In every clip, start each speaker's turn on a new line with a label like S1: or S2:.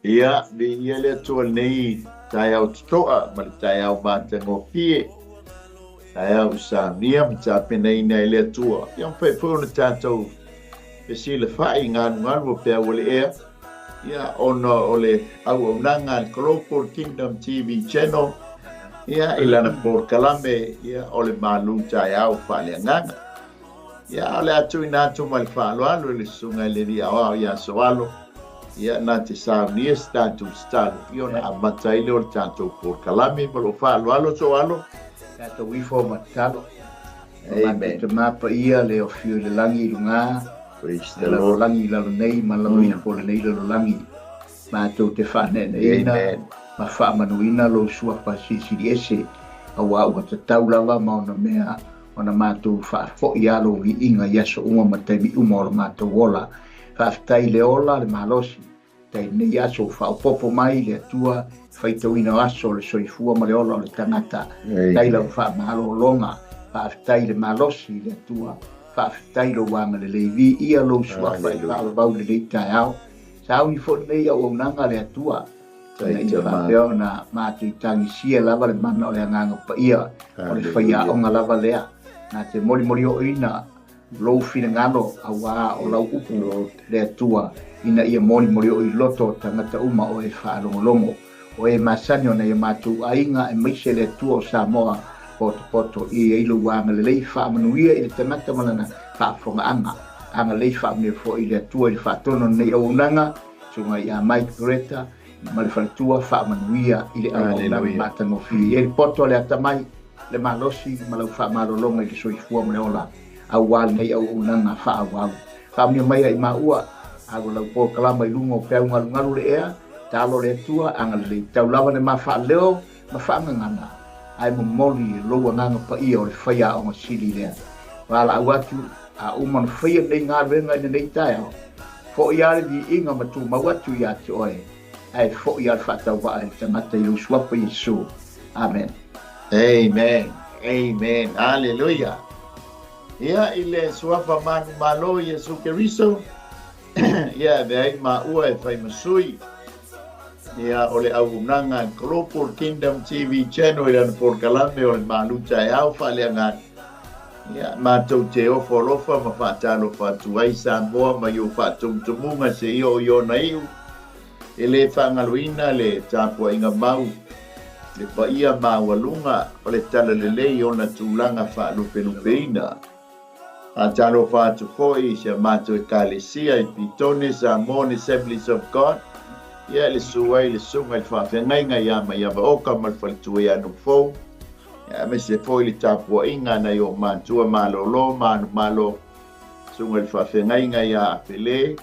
S1: Ia ia le tua nei Taeao toa ma Taeao matangopie Taeao sa niam ta penei nei le tua yang pe puna tatou pe sile fai ngan mo pe ole ia ono ole au nanga Global Kingdom TV channel ia ilana por kalame ia ole Malū Taeao Faaleagaga ia ole atu ina tu mal falo le sunga le dia o ia soalo ia na te saunia status io na amatai le o tanto por kalame pelo falo soalo
S2: Kata wifo matalo. Te mapa ia le o fiu le langi lunga. Le lo langi la nei ma la ina po le nei lo langi. Ma to te whane ina. Ma wha manuina lo sua pa 𝚟𝚑𝚙𝚢𝚑𝚝. Awa ua te taulawa ma ona mea. Ona mātou wha fo ia lo i inga yaso uma ma te mi uma o la mātou wola. Whaftai le ola le malosi. Te nei aso wha popo mai le atua. Faitauina aso le soifua ma le ola o le tangata taila wha mahalo longa whaafitai le malosi le atua whaafitai lo wanga le leivi ia lo suafa i whaavau le lei Taeao sau i fo nei au aunanga le atua nei te whapeo na mātu i tangi sia lava le mana o le anganga pa ia o le whaia onga lava lea na te mori o ina lo fina ngalo awa o lau upu le atua ina ia mori o i loto tangata uma o e whaalongolongo o e masani o nei mātou ainga e maise le tua o Samoa poto i eilu wanga le lei whaamanuia i le tangata malana whaafonga anga lei whaamune fo i le tua i le whaatono nei au nanga sunga i a Mike Greta ma le whaletua whaamanuia i le au nanga matangofi e le poto le atamai le malosi ma lau whaamalolonga i le soifua ma le ola au wale nei au nanga whaawau whaamune mai i maua ago lau po kalama i lungo pēu ngalu le ea talo le tua anga le taulawa ne mafa leo mafa ngana ai mo moli lo nganga pa ia o le faia o sili le wala awatu a umon faia nei nga venga nei Taeao fo ia di inga matu mawatu ya te oe ai fo ia fata wa ai tamata i uswa pa Yesu amen
S1: amen hallelujah ia ile suafa manu malo Yesu Keriso ia dai ma ua e fai masui ia ole au nanga Global Kingdom TV channel ilan por kalame o Malū Taeao Faaleagaga ia mātou te ofolofa ma whaatalo whaatuai Samoa ma i o whaatumutumunga se io na iu e le whangaluina le tāpua inga mau le paia mawalunga o le tala lelei o na tūlanga whaalupelupeina a talo whaatufoi se mātou e kālesia i pitone Samoa ni Assemblies of God ia le suai le sunga i whawhengainga ia ma ia oka mal whalitue anu fōu. Ia me se fōi le tāpua inga na i o mātua mālolo, mālo sunga i whawhengainga ia a whele.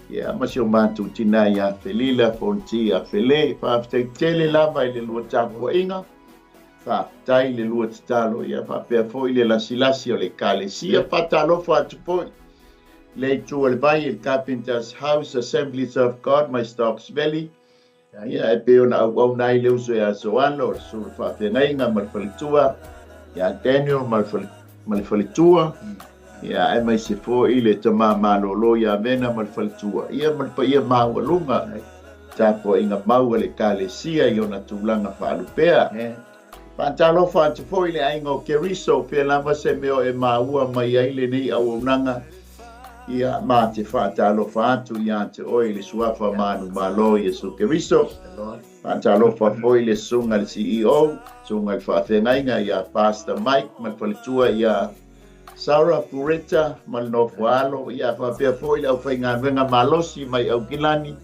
S1: Ia ma se o mātu tina i a whelila, fonti a whele. Whawhtai tele lava i le lua tāpua inga. Whawhtai le lua titalo ia whawhea fōi le lasilasi o le kālesia. Whatalo whatupoi. Le tua le vai il Carpenter's House Assemblies of God my Stocks Valley ia e pe ona au nai le uso ya soano so fa tenga mal falitua ya Daniel mal falitua ia e mai se fo ile tama malolo ya mena mal falitua ia mal pa ia mawalunga ta po inga mau le kalesia i ona tulanga fa lupea pantalo fa te fo ile aingo Keriso pe lava se meo e maua mai ile ni au nanga ia ma te whaatalo whaatu ia te oi le suafa manu malo Yesu Keriso. Whaatalo whafoi le sunga le CEO, sunga le whaathengainga ia Pastor Mike, ma whalitua ia Sarah Pureta, ma le nofualo, ia whapea foi le au whainga venga malosi mai au kilani,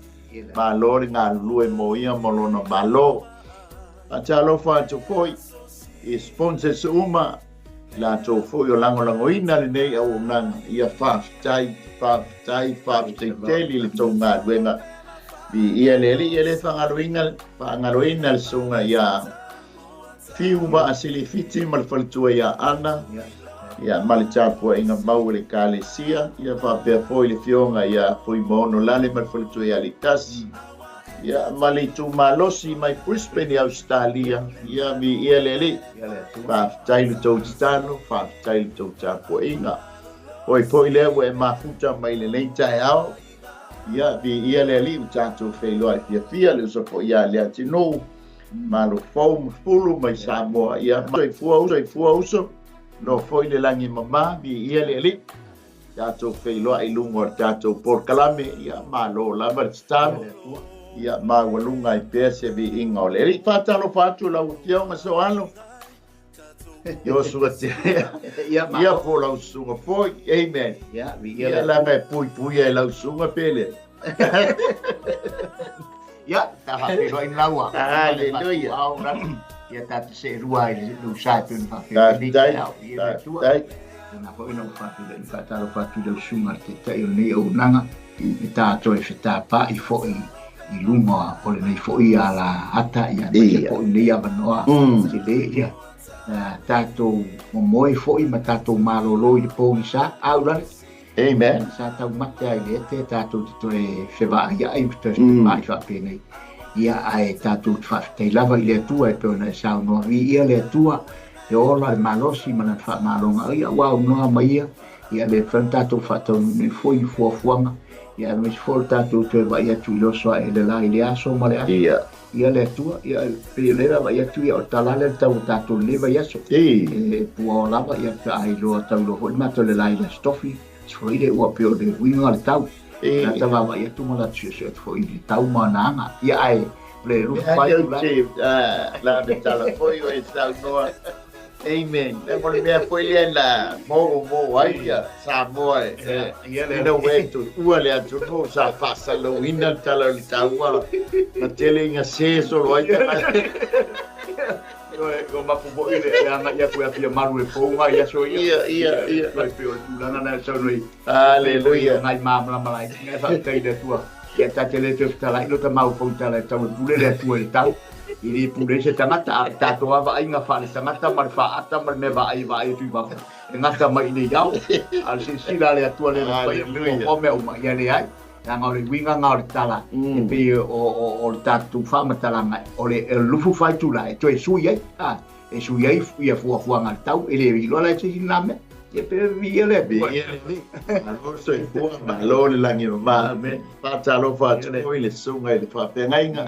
S1: malo le ngā lue mo ia molona malo. Whaatalo whaatu foi, i sponsors uma, la to fo yo lango ina le nei au nang ia whaftai teli le tonga wenga bi ia le whangaroina le sunga ia fiuma asili fiti mal faltua ia ana ia mali chapua inga mau le kalesia ia whapea foi le fionga ia foi mono lale mal faltua ia le tasi ia mali tu malosi mai Brisbane Australia ia mi ia lele fa tailu tau tano fa tailu tau tapo inga oi po ile we mafuta mai le nei Taeao ia ia le ali utātou whaeloa fia le usa po ia le atino Malū fau fulu mai Samoa ia mai fua uso no foi le langi mama ia le ali tātou whaeloa i lungo tātou porkalame ia malo lava tano ia mawalunga i pea se vi inga o le ali whātalo whātu lau tiaunga soalo Yo suate ia po lau sunga foi amen ia la me pui e lau sunga pele
S2: ia ta ha pe roi laua
S1: haleluya
S2: ia ta se rua i lu sa tu fa fe
S1: dai
S2: na po ina fa tu dai fa ta fa tu del sunga te tai nei o nanga i ta to e ta pa i fo i luma o le nei fo i ala ata ia po nei avanoa te le ia tātou momoe fo'i ma tātou malolo i le pōlisa aurane
S1: amen
S2: sa tau mate ai le te tātou te toe whewaa ia ai te mai whapene ia ai tātou te whawhetei lava i le atua e pēona e sao noa ia le atua e ola le malosi mana wha malonga ia wau noa mai ia le whan tātou whatau ne fo'i fuafuanga ia me fol tātou te wa ia tu loso e le lai le aso ma le aso ia le atua ia pelera va ia tu ia o talale tau tātou leva ia so e pua lava ia ka ai loa tau lo hoi mato le lai le stofi foi le ua peo le winga le tau na tava va ia tu mala tio se foi le tau mananga ia ai le rufai
S1: la de tala foi o estau noa amen le mo le foi le la mo ai ia Samoa ia le no wetu ua le atu no sa fasa lo ina tala le tau na tele inga se solo ai
S2: Go mapu ile anga ia ku afia Malū e fonga ia so ia vai pio lana na so noi
S1: haleluya
S2: ngai mamla malai ngai fa kai de tua ia ta tele te tala ilo ta mau fo tala ta pule le tua e tau ili pule se tamata ta to va inga fa le tamata mal fa ata mal me va ai tu va ngata mai ni yau al sila le tua le fa o me o ia le ai nga o le winga nga o le tala e pe o le tatu whamatalanga o le lufu whai tula e to e sui ai e sui ai ia fuafuanga le tau e le iloa le tisi name e pe via le
S1: alo so i fua malo le langi ma me patalo fatu o le sunga le whapengainga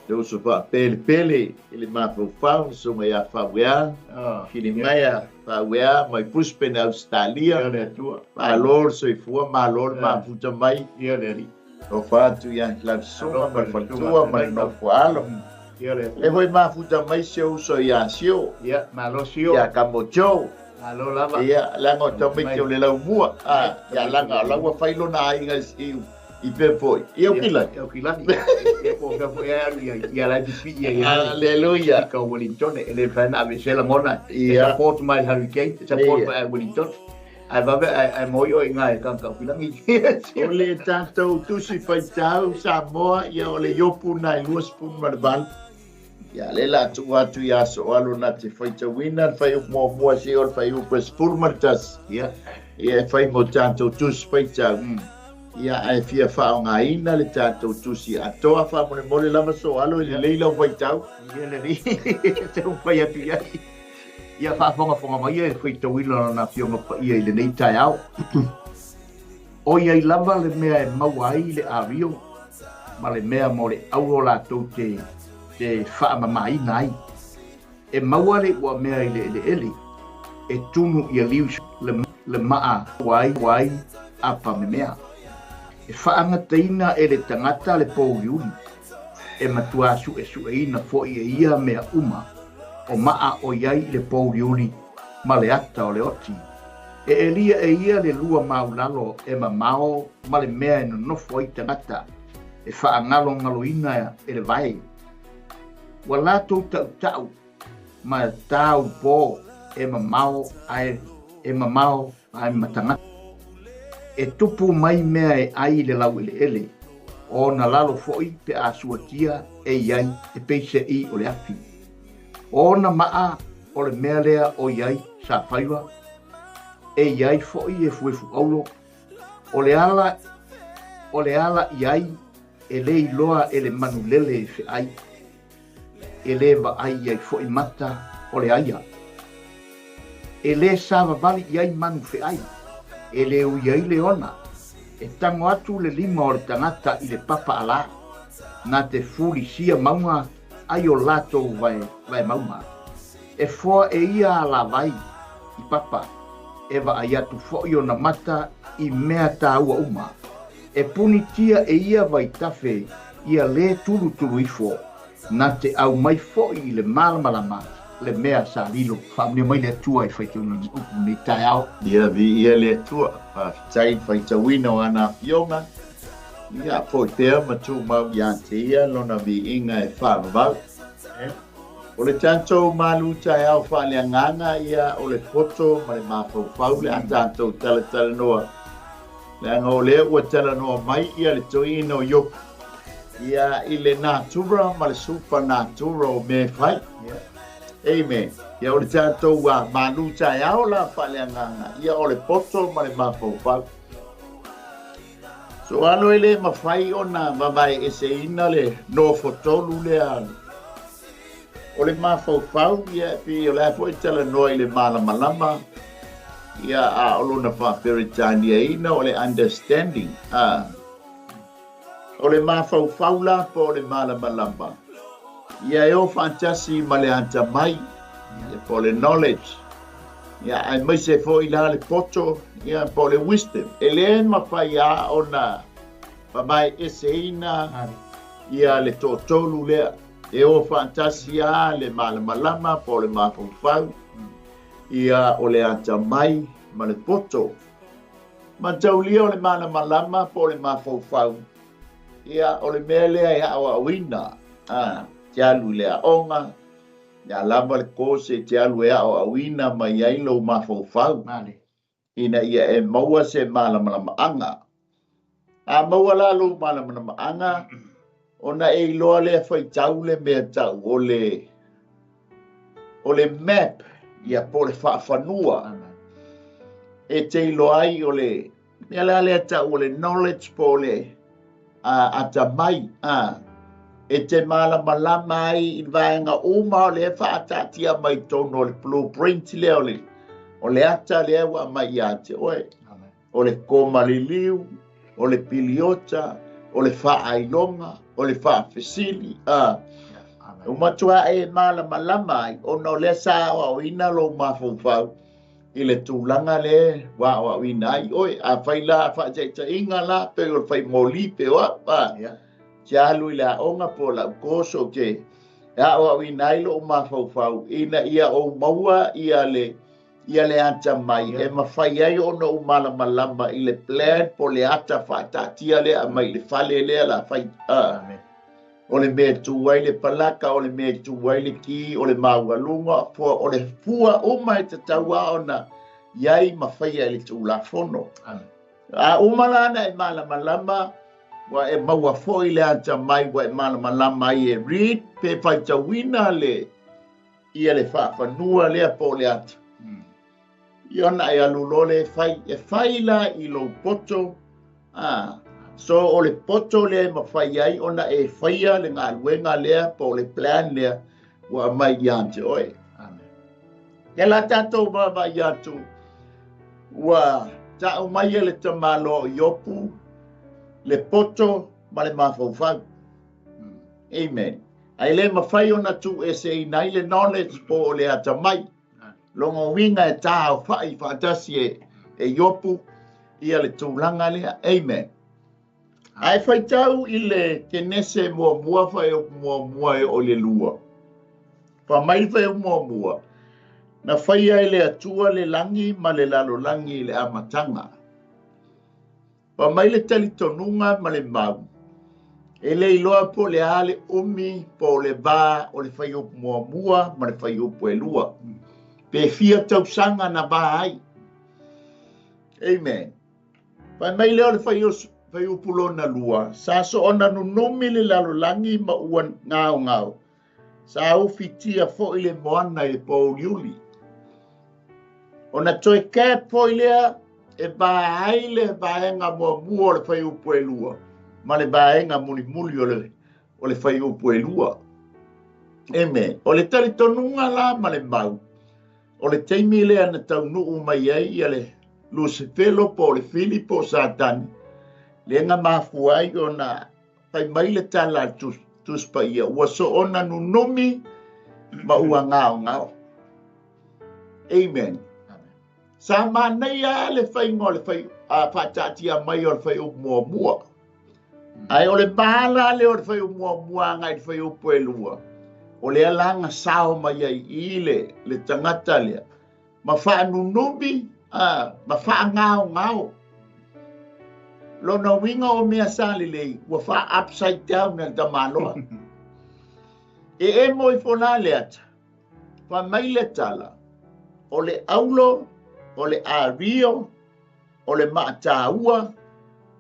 S1: le uso pele ele mafu fau sunga ia fawea kini maya fawea mai puspe na Australia alo so i fua malo mafuta mai
S2: ia le ri
S1: o fatu ia la sunga mai fatua mai no fualo e voi mafuta mai se uso ia sio
S2: ia malo sio
S1: ia kamojo
S2: alo lava
S1: ia langa tomi ke le lau mua ia langa lawa failo na inga I pepoi eu kila
S2: e po ka po ia la di fia
S1: haleluya
S2: ka Wellington ele fan ave sela mona support my hurricane support my Wellington ai va ai moyo inga ka kilangi
S1: ole tanto tu si fai tau Samoa ia ole yopu na luas pun marban ia le la tu ia so alo na te fai te winner fai mo si or fai u pes purmartas ia fai mo tanto tu si fai tau ia ai fia whaonga ina le tātou tusi atoa wha mole lama so alo i le leila o waitau
S2: ia le ri te upai atu iai ia whaafonga mai e whai tauila na fionga pa ia i le nei Taeao o iai lava le mea e maua ai le awio ma le mea mo le auro lātou te whaamamaina ai e maua le ua mea i le ele e tunu ia lius le maa wai apa me mea e whaangateina e le tangata le pōriuni e matua su ina fo ia mea uma o maa o iai le pōriuni ma le ata o le oti e elia e ia le lua maulalo e mamao ma le mea e nonofo ai tangata e whaangalo ngaloina e le vai wa lato tau ma tau po e mamao ai matangata e tupu mai mea e ai le lau ele o na lalo foi pe a suatia e iai e peise I o le afi o na maa o le mea lea o iai sa whaiwa e iai foi e fuefu aulo o le ala iai e le iloa e le manulele e fe ai e le va ai iai foi mata o le aia e le sa vavali iai manu fe ai e le uiai le ona e tango atu le 5 o le tangata i le papa ala na te fulisia maunga ai o lato vai maunga e foa e ia ala vai i papa e va ai atu fo'i o na mata i mea tā ua uma e punitia e ia vai tafe ia le tulu ifo na te au mai fo'i i le malamalama le mea sa lilo whamne mai le atua i whaituna ni upu ni Taeao.
S1: Ia vi ia le atua tai whaitawina o ana fionga ia po tea matu mau ia te ia lona vi inga e whamavau. O le tantou Malū Taeao Faaleagaga ia o le foto ma le mafaufau le a tantou talatala noa le anga o lea ua talanoa mai ia le toina o yoku ia i le natura ma le supa natura o me fai. Amen. Ia o le tātou Malū Taeao la Faaleagaga ia o le poto ma le mafaufau. So alo ele mawhai o na mawai ese ina le no fotolu le alo. O le mafaufau ia pi o le afo i tala noa i le malamalama ia a olo na whaperitania ina o le understanding. O le mafaufau la po o le malamalama. Ia e o fantasi ma le anta mai, ia po le knowledge. Ia ai mai se fo i la le poto, ia po le wisdom. E le mawhai a o na mawai ese ina ia le tōtolu lea. E o fantasi a le malamalama po le mafaufau. Ia o le anta mai ma le poto. Ma taulia o le malamalama po le mafaufau. Ia o le mea lea ia o awina. Te alu lea onga. Ia lava le kose te alu ea o awina ma iai lo mafaufau. Ina ia e maua se malamalama anga. A maua la lo malamalama anga. Ona e loa le whaitau le mea tau o le map ia po le whaafanua. E te ilo ai o le mea le tau o le knowledge po le ata mai. E te malamalama ai i vaenga uma o le whaatatia mai tono o le blueprint le o le ata le ewa mai ate oe. O le komaliliu, o le piliota, o le whaailonga, o le whaafesili. O matua e malamalama ai, o no le sa o ina lo mafaufau. I le tūlanga le wa o ina ai, oi, a whaila whaateita inga la, pe o whai moli pe oa, Tia alu i la onga po la koso ke. Ia o ina ai lo mafaufau, ina ia o maua ia le ata mai, e mawhai ai o no malamalama i le plan po le ata whaatatia le a mai, le whale le la whai. O le mea tuwai le palaka, o le mea tuwai le ki, o le maualunga, o le fua o mai te taua o na iai mawhai ai le tūla fono. A umalana e malamalama, wa e maua foi le ata mai, wa e malamalama i e read, pe whaitawina le, ia le whaafanua lea po le ata. Iona e alulo le whai la i lo poto, so o le poto le mawhai ai, ona e whaia le ngā luenga lea po le plan lea, wa mai iante oe. Ke la tatou mama iatu, wa tau mai le tamalo iopu, le poto ma le mafaufau. Amen. Ai le mawhai ona tu e se inai le knowledge po le ata mai. Longo winga e tāo whai whaatasi e iopu ia le tūlanga lea. Amen. Ai whaitau i le kenese mua whai o mua e o le lua. Whamai whai o mua. Na whai ai le atua le langi ma le lalo langi le amatanga. Whamai le talitonunga ma le mau. E le iloa po le ale umi po le vā o le whai o mua ma le whai o e lua. Pe fia tausanga na vā ai. Amen. Whamai leo le whai o pulona lua. Sa so ona nunumi le lalo langi ma uan ngao. Sa au fitia fo i le moana i le po liuli. Ona toi kē po i lea e vai le vaenga mua o le whai upu e lua. Ma le vaenga muli o le whai upu e lua. Amen. O le talitonunga la ma le mau. O le teimi lea na tau nuu mai ai ia le Lucifelo po le Filipo Satan. Lenga mafuai ona pai mai le tala tus pa ia. Ua so ona nunomi ma ua ngao. Amen. Sa manai a le fai ngō le fai whatatia mai o le fai o mua. Ai o le bala le o le fai o mua ngai le fai o puelua. O le alanga sao mai ai le tangata lea. Ma wha nunomi, ma wha ngao. Lona winga o mea sali lei, ua wha upside down na tamaloa. E moi fona leata, wha mai le tala, o le aulo, o le ario, o le maataua,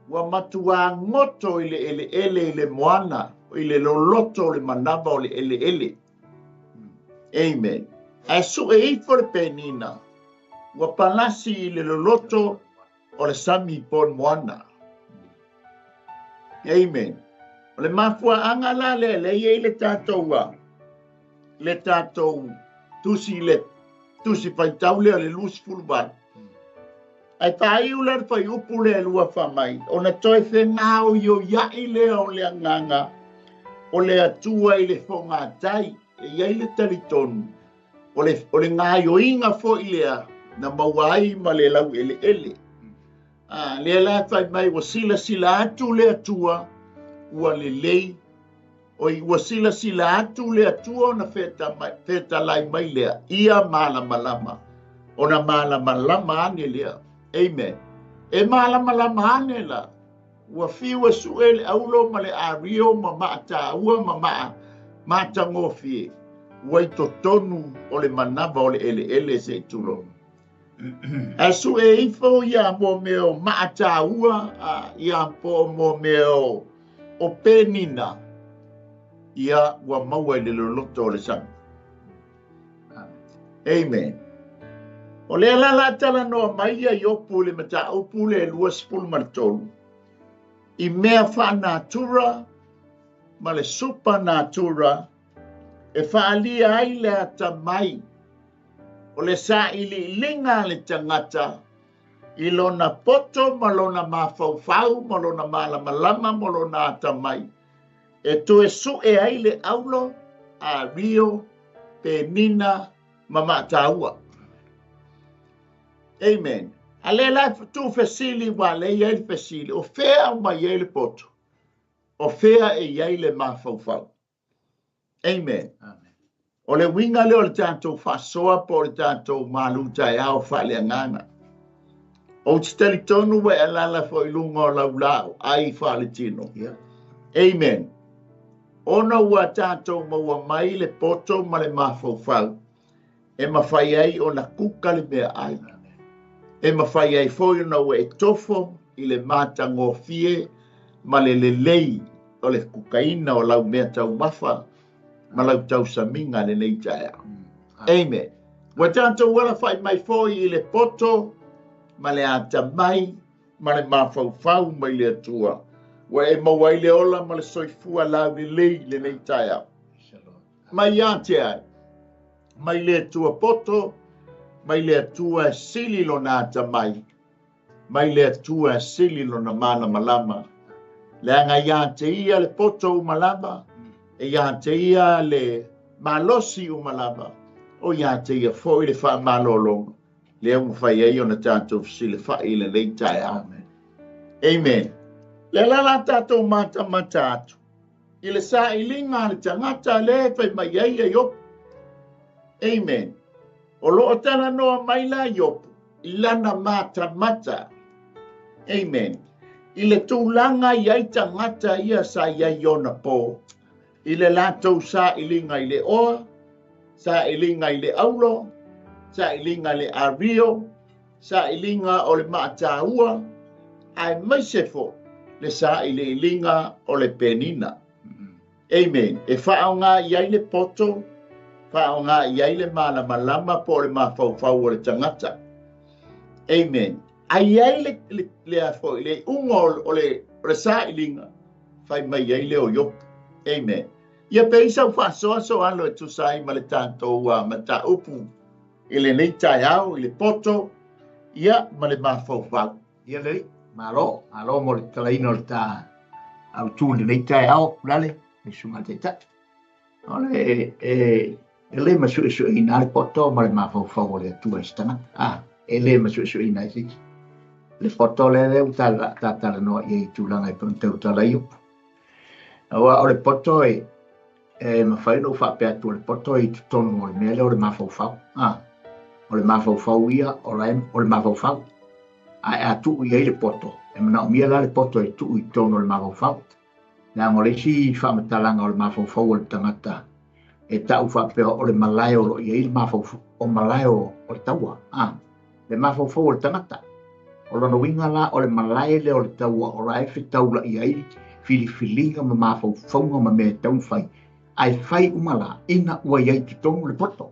S1: ua matua ngoto i le ele moana, o i le loloto o le manava o le ele. Amen. Ai su e ifo le penina, ua palasi i le loloto o le sami pon moana. Amen. O le mafua anga la le i le tātou le tātou tusi paitau le lusi fulban. Ai tai ula fai upu le lua famai. Ona toi whenao yo iai lea o le anganga. O le atua i le whonga tai. E iai le talitonu. O le ngā yo inga fo i lea. Na mawai ma le lau ele. Le la fai mai wa sila atu le atua. Ua le lei. O i wa sila atu le atua na feta lai mai lea. Ia malama. Ona malama ane lea. Amen. E malama ane la. Ua fiwa suele aulo ma le ario ma maata ua ma maata ngofie. Ua i totonu o le manava o le ele se tulo. Asu e ifo ia mo meo maata ua ia po mo meo o penina. Ia ua maua i le loloto o le sang. Amen. O le alala tala noa mai a iopu le mata upu le lua sepulu martolu. I mea wha natura, ma le super natura, e whaalia ai le ata mai. O le sa ili linga le tangata, i lona poto, ma lona mawhauwhau, ma lona malamalama, ma lona ata mai. E to e su e ai le aulo, a rio, pe nina, ma mataua. Amen. A le la tu fesili wa le iai fesili. O fea o mai iai le poto. O fea e iai le mawhauwhau. Amen. O le winga leo le tātou whasoa po le tātou Malū Taeao Faaleagaga. O titali tonu we alala fo ilunga o laulau. Ai Faletino. Amen. Ona ua tātou maua mai le poto ma le mawhauwhau. E mawhai ai o na kuka le mea ai. E mawhai ai foi na ua e tofo i le mata ngofie ma le lei o le kukaina o lau mea tau mafa ma lau tau saminga le nei taea. Amen. Wa tātou wala whai mai foi i le poto ma le ata mai ma le mawhauwhau mai le atua. Wa e mawai le ola ma le soifua lau le lei le nei taea. Mai ate ai. Mai le atua poto mai le atua sili lo na tamai. Mai le atua sili lo na mana malama. Le anga ia te ia le poto u malama. E ia te ia le malosi u malama. O ia te ia foi le wha malolonga. Le unga whai ei o na tātou sili whai le lei tai amen. Amen. Le lala tātou mata matatu. I le sa ilinga le tangata le whai mai ei e yopu. Amen. O loo tana noa mai la yopu, i lana mata. Amen. I le tūlanga iai tangata ia sa iai ona po. I le lātou sa ilinga i le oa, sa ilinga i le aulo, sa ilinga le ario, sa ilinga o le maataua, ai maisefo le sa i le ilinga o le penina. Amen. E whaonga iai le poto, whaonga iai le malama po le mawhauwhau o le tangata. Amen. Ai iai le afo, le ungo o le sa ilinga, whai mai iai le o yopu. Amen. Ia peisa whasoa so alo e tusai ma le tātou mata upu. I le nei Taeao, i le poto, ia ma le mafaufau.
S2: Ia le malo mo le talaina le ta au tu le nei Taeao lale le sunga te ta. Ole le masu ina le poto ma le mafaufau le tu estana. Le masu ina si. Le poto le utala tata no i tulanga i ponte utala io. Awa ole poto ma fai no fa pe tu le poto i tonu le mele ole mafaufau. Ole mafaufau ia ole mafaufau. A tu i le poto. E mana mia la le poto i tu i tonu le mafaufau. Na ngole si fa matalanga ole mafaufau le tangata. E tau fa pe ole malai o i le mafaufau o malai o le taua. Le mafaufau le tangata. O lona winga la o le malai le o le taua o la e taula i ai filifilinga ma mafaufaunga ma me tau fai. Ai fai umala ina ua iai ki tongu le poto.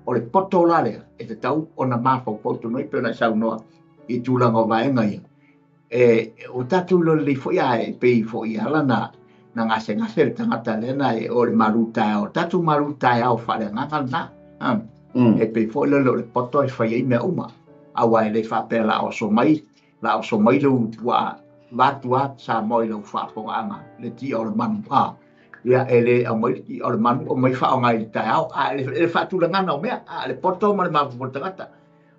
S2: O le poto la lea e te tau o na mafaufau tu noi pena sau noa i tūlanga o vaenga ia. O tatu lo le fo ia e pei fo ia la na ngase le tangata lena o le Malū Taeao. Tatu Malū Taeao Faaleagaga na. E pei fo le poto e fai ei mea uma. Awa ele fa pe la o so mai le utua vatua sa moi le fa po anga le ti o le manu ya ele o mai o le manu o mai fa o ngai Taeao ele fa tu langa no mea le poto ma le mafu tangata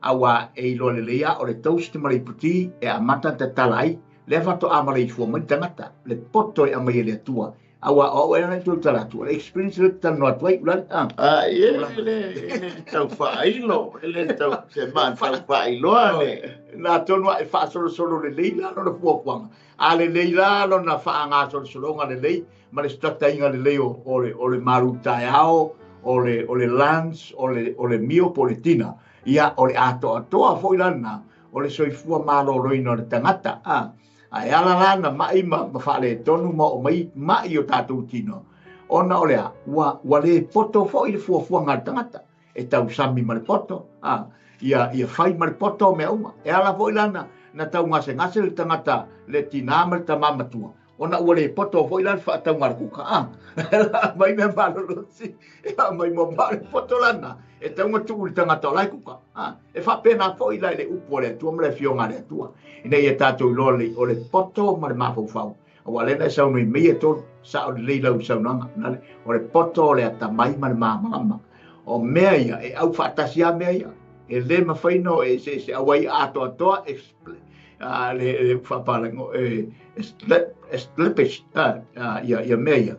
S2: awa e lo le ia o le toast ma le puti e a mata te talai le fa to ama le fu mai tangata le poto e mai le tua awa o e na tu tala tu experience le tano atu ulan
S1: ele tau whailo ele tau se man tau whailo
S2: na tonu e fa solo le leila no le fuafuanga a le leila no na fa anga solo nga le lei ma le strata inga le lei o le Malū Taeao o le lunch o le mio politina ia o le ato foi lana o le soifua malo roina le tangata ai ala lana mai ma fa le tonu ma o mai o tatu tino ona o lea wa le poto foi le fuafuanga le tangata e tau sami ma le poto ia fai ma le poto me uma e ala foi lana na tau ngase le tangata le tinama le tamamatua ona ua le poto foi lana fa tau markuka mai me malo si mai mo le poto lana e tau ngatu le tangata lai kuka e fa pena foi la le upo le tu le fionga le tua ina ia tatu lole o le poto ma le mafaufau wa le na sa no me e to sa o le lau sa nanga o le poto le atamai ma le mama o mea ia e au fatasia mea ia e le mafaino e se awai ato le fapalango lepes ia mea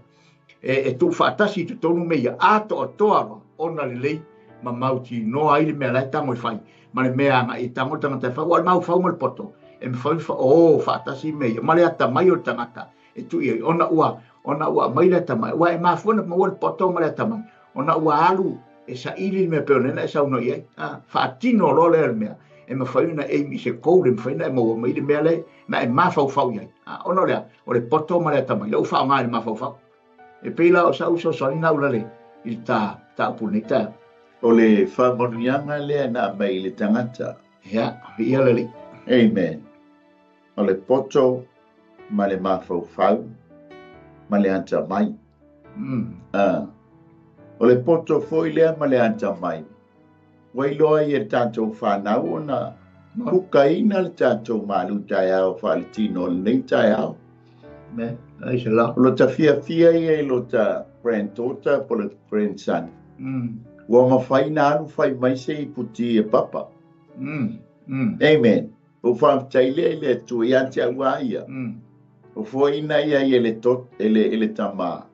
S2: e tu fatasi tu tonu mea ato atoa ona le lei ma mauti no ai le mea lai tamo fai ma le mea nga i tamo tangata fa wa mau fa mal poto e me fai fa fatasi mea ma le atamai o tangata e tu ia ona ua mai le atamai wa e mafuna ma wal poto ma le atamai ona ua alu e sa ili me peonena e sa uno ia fa tino lo le mea e ma fai na e mi se kou le fai na mo mai le mea le na e mafau ia ona le o le poto ma le atamai le fa nga le mafau e pela o sa uso so ina ulale il ta punita
S1: o le whamonianga lea na mai le tangata.
S2: Ia, ia lali.
S1: Amen. O le poto, ma le mafaufau, ma le anta mai. O le poto foi lea ma le anta mai. Wailoa i e tātou whanau o na kukaina le tātou Malū Taeao whaletino le nei Taeao.
S2: Me, ai se la.
S1: Lo ta fia i e lo ta granddaughter po le grandson. Wa mawhai na anu whai mai se I puti e papa. Amen. O whamtaile le tu I ante a ia. O fwina ia I le tot ele tama.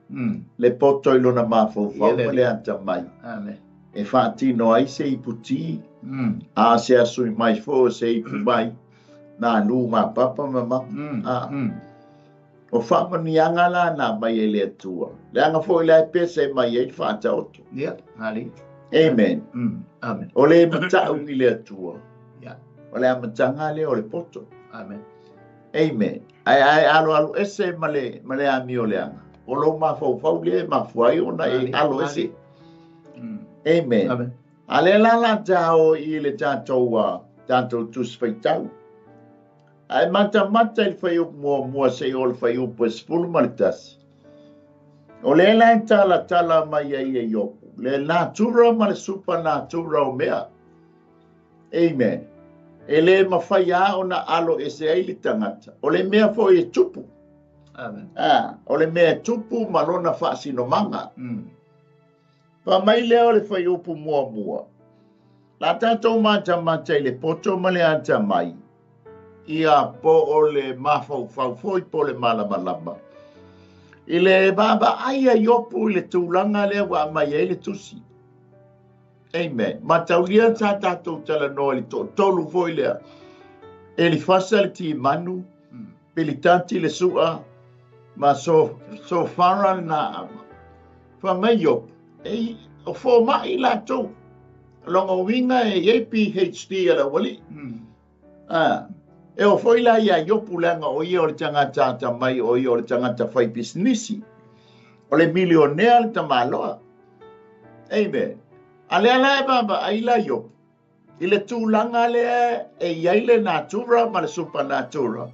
S1: Le poto I lona mafau le anta mai.
S2: Amen.
S1: E whaatino ai se I puti. A se asui mai fo se I pumai. Na lu ma papa mama. O whamanianga la na mai e le atua. Le anga fo le pese mai e whaata oto.
S2: Ia, ali.
S1: Amen.
S2: Amen.
S1: O le matau I le atua.
S2: Ia.
S1: O le amatanga le o le poto.
S2: Amen.
S1: Amen. Ai alo ese male ami o le anga. O lo ma fau le ma fuai ona e alo ese. Amen.
S2: Amen.
S1: Ale la tau I le tātou tuswhaitau. Ai mata I whaiup mua se o le whaiup e spulu malitas. O le lai tala mai ai e yoku. Le natura ma le super natura o mea. Amen. Ele mawhaia o na alo e se aili tangata. O le mea fo e tupu.
S2: Amen.
S1: O le mea tupu malona whaasino manga. Pa mai lea o le whai upu mua mua. La tātou mata i le poto ma le ata mai. Ia po o le mawhau foi po le malamalama. I le baba aia iopu i le tūlanga lea wa mai e le tusi. Amen. Ma taulia tā tātou tala no li tolu foi lea. E li fasa le ti manu. Pili tanti le sua. Ma so fara na ama. Fa mai iopu. E o fo mai la tau. Longa winga e PhD ala wali. E o foi la ia iopu langa o ia o le tangata mai o ia o le tangata fai businessi. O le milionea le tamaloa. Amen. Ale ala e baba ai la iopu. I le tūlanga le e iai le natura ma le supernatural.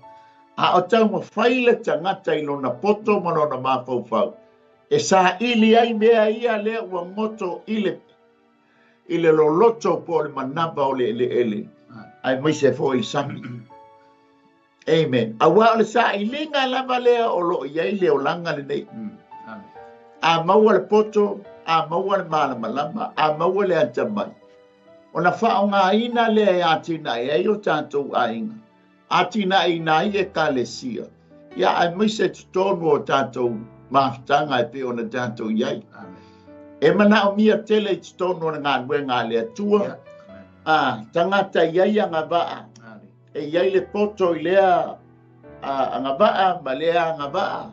S1: A o tau ma fai le tangata i lona poto ma lona mafau. E sa ili ai mea ia le ua moto i le loloto po le manaba o le ele. Ai mai se fo i sami. Amen. A wa le sa ilinga lava lea o lo iai le o langa le nei. A maua le poto, a maua le malamalama, a maua le atamai. O na whao ngā ina le atina e ai o tātou a inga. Atina ina i e ka le sia. Ia ai mai se tutonu o tātou maftanga e pe o na tātou iai. E mana o mia tele i tutonu o na ngā nue ngā le atua. Tangata iai anga waa. E iai le poto i lea anga waa, ma lea anga waa.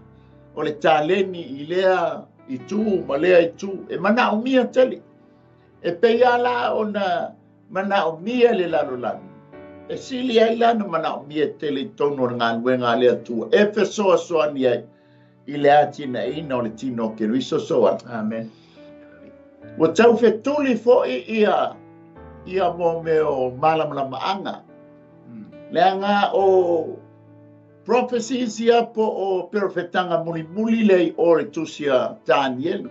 S1: O le tāleni i lea i tū, ma lea i tū. E mana o mia tele. E peia la o na mana o mia le lalo lani. E sili ai lana mana o mia tele i tono o ngā nue ngā le atua. E fe soa soa ni ai. I le atina ina o le tino ke riso soa.
S2: Amen.
S1: Wa tau fe tuli fo ia mo me o malamalama anga. Leanga o prophecies ia po o perfetanga muli lei ore tusia Daniel.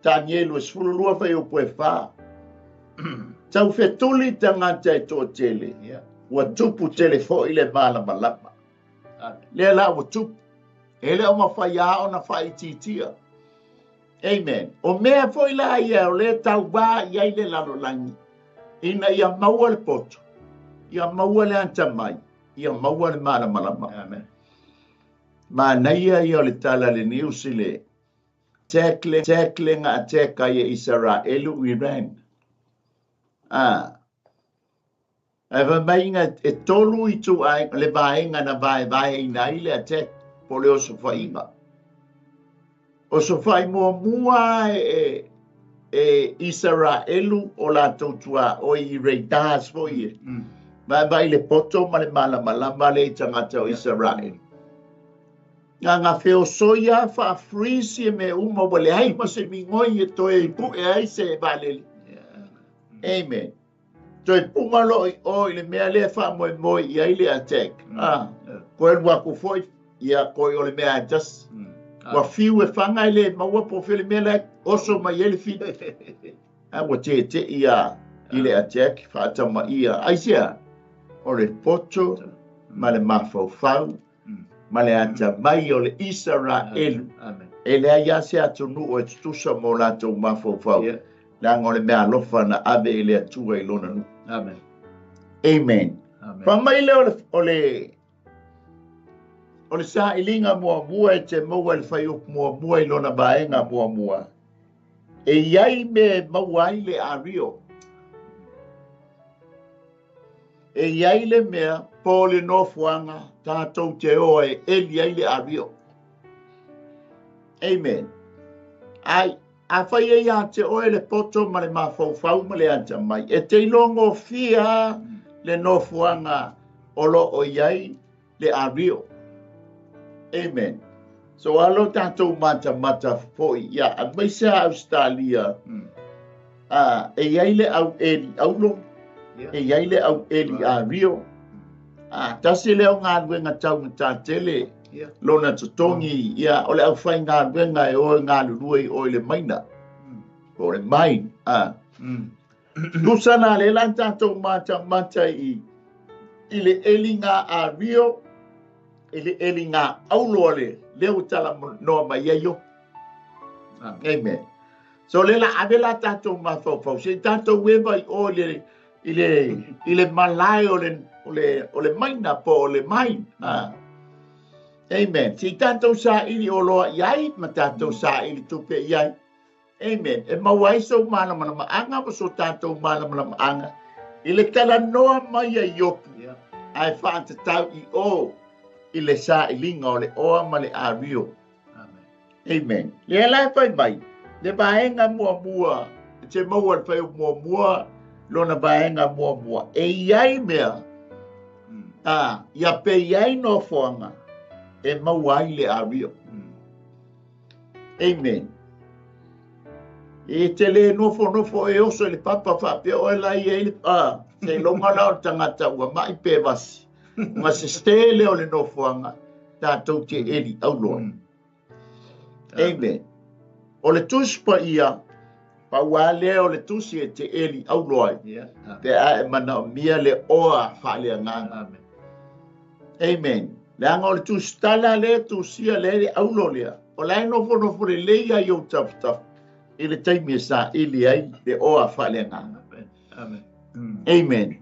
S1: Daniel was fululua fa o poe fa. Tau fe tuli tangata e to tele. Wa tupu tele fo ile malamalama. Le la o tupu. Ele o mawhaia o na whai titia. Amen. O mea foi la ia o le tau wā iai le lalolangi. Ina ia maua le poto. Ia maua le antamai. Ia maua le malamalama.
S2: Amen.
S1: Ma naia ia o le tala le niusi le. Tekle nga teka ia Israelu Iran. Eva mainga e tolu i tu ai le vaenga na vae ina ile a tek. Po le oso whainga. Oso whai mua e Israelu o la tautua o i reitas fo i. Vai le poto ma le malamalama le tangata o Israel. Nga wheo soia wha frisi me uma wale hai ma se mingoi e toi i pu e ai se valeli. Amen. Toi pumalo o i le mea le wha moi i ai le atek. Koe waku foi. Ia koi o le mea just wa fiu e whanga le maua po while mea le oso mai ele fi wa te ia i le atek whaatama ia aisia o le poto ma le mawhau ma le ata mai o le Israelu e le aia se atunu o e tutusa mo lato mawhau la ngole mea lofa na ave i le atua i lona nu. Amen. Pa mai le o le sa ilinga mua e te maua le whai upu mua i lona baenga mua. E iai me maua i le ario. E iai le mea po le nofuanga tātou te oe e iai le ario. Amen. Ai, a whai e ia te oe le poto ma le mawhau ma le anta mai. E te ilongo fia le nofuanga o lo o iai le ario. Amen. So alo tātou mata foi ia a mai se Australia. E iai le au eri aulo. E iai le au eri a Rio. Tasi leo ngā ruenga tau na tātele. Lona tutongi ia o le au whai ngā ruenga e oe ngā lurui o le maina. O le main. Tusana le lan tatou mata ile elinga a rio ile elinga aulole leo tala no mayayo. Amen. So le la avela tatou mafo se tatou weba o ile malai ole maina po ole main. Amen. Si tatou sa ili oloa yai ma tatou sa ili tupe yai. Amen. E mawai so mana maanga mo so tatou mana maanga. Ile tala noa mai ai yopu. Ai whaata tau I o ile sa ilinga o le oa ma le a rio. Amen. Le lai pai mai. Le baenga mua. Te maua pai mua. Lona baenga mua. E iai mea. Ia pe iai no foanga. E mawai le a rio. Amen. E te le nofo e oso le papa whape o e lai e le se longa lao tangata ua mai pe vasi. Ma se stele o le nofoanga tātou te eli auloa. Amen. O le tusi pa ia, pa wale o le tusi e te eli auloa. Te a e mana o mia le oa Faaleagaga. Amen. Le anga o le tusi tala le tusia le auloa lea. O lai nofo le leia i o tafu. I le taimi e sa ili ai le oa Faaleagaga. Amen.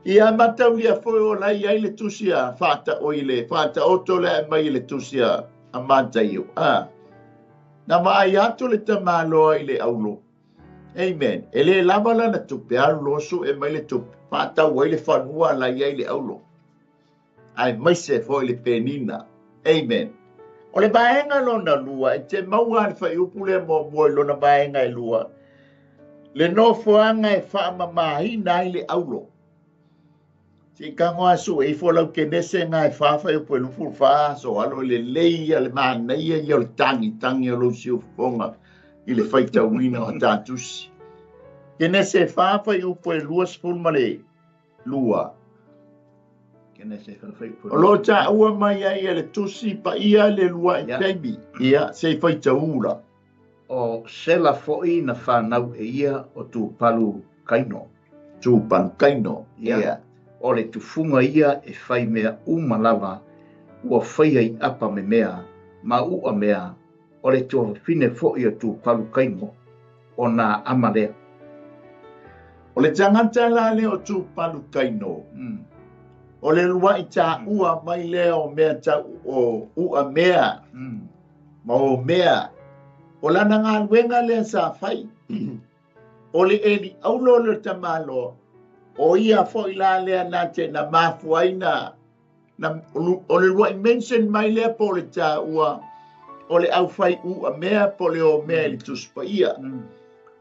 S1: Ia matau lia foi o lai ai le tusia fata o ile fata oto le mai le tusia a mata iu. Na mai atu le tamaloa i le aulo. Amen. E le lava lana tupe losu e mai le tupe fata o ile fanua lai ai le aulo. Ai mai se foi le penina. Amen. O le baenga lona lua, e te maua ni whai upule mo mua lona baenga e lua. Le nofoanga e whaamamahi nai le aulo. Si kangoa su e folau ke nese ngai whawhai upu e lufu wha, so alo le leia le maanaia i o tangi o lo siu whonga i le whaita wina o tātusi. Ke nese whawhai upu e lua spulma le lua. O lo ta ua mai ai le tusi pa ia le lua I teimi. Ia, se whaita ura.
S2: O sela fo'i na whanau e ia o tu palu kaino.
S1: Tu palu kaino.
S2: Ia. O le tufunga ia e whai mea umalawa ua whai ai apa me mea, ma ua mea, o le tua whine fo'i o tu palu kaino, o nā amalea.
S1: O le tangata la le o tu palu kaino. O le lua I tā ua mai leo mea tā o ua mea. Ma o mea. O lana ngā wenga lea sa whai. O le eli aulo le tamalo. O ia fo ila lea na te na mafuaina. O le lua I mention mai lea po le tā ua. O le au whai ua mea po le o mea li tuspa ia.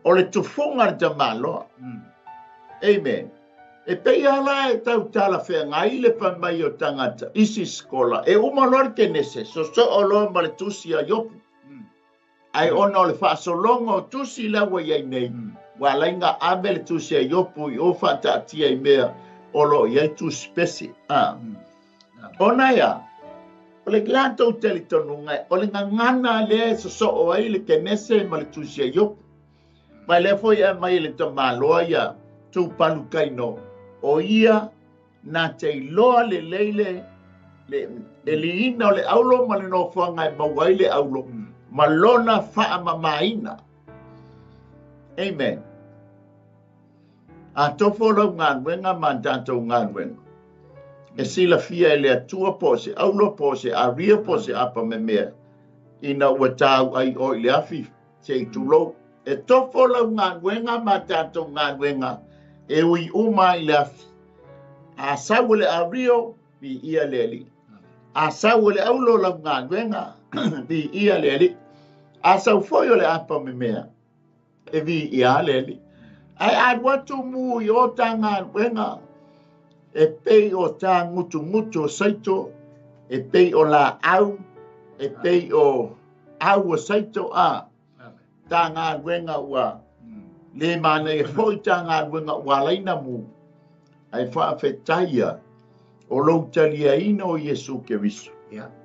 S1: O le tufunga le tamalo. Amen. E pei ala e tau tala whea ngai le pa mai o tangata. Isi skola. E umalor ke nese. So o loa ma le tusi a yopu. Ai ona o le whaasolonga o tusi lawa iai nei. Wa lainga ame le tusi a yopu I o whata atia I mea. O lo iai tusi pesi. Ona ia. O le glato teli tonu ngai. O le ngangana le so o ai le ke nese ma le tusi a yopu. Mai le foi e mai le tamaloa ia. Tu palu kaino. O ia na te iloa le leile le liina o le aulo ma le nofuanga e mawai le aulo ma lona whaamamaina. Amen. A tofo lau ngānuenga ma tātou ngānuenga. E sila fia e le atua po se aulo po se a ria po se apa me mea. Ina ua tāu ai o le afi se I tulo. E tofo lau ngānuenga ma tātou ngānuenga. E ui uma I le afi. A sawa le a rio bi ia leli. A sawa le aulo lau ngānuenga bi ia leli. A sau foi o le apa me mea. E vi ia leli. Ai watu mu I o tā ngānuenga. E pei o tā ngutu saito. E pei o la au. E pei o au o saito a. Tā ngānuenga ua. Le mana e foi tā ngānuenga ua laina mu. Ai whaafetaia o lou talia ina o Iesu Keriso.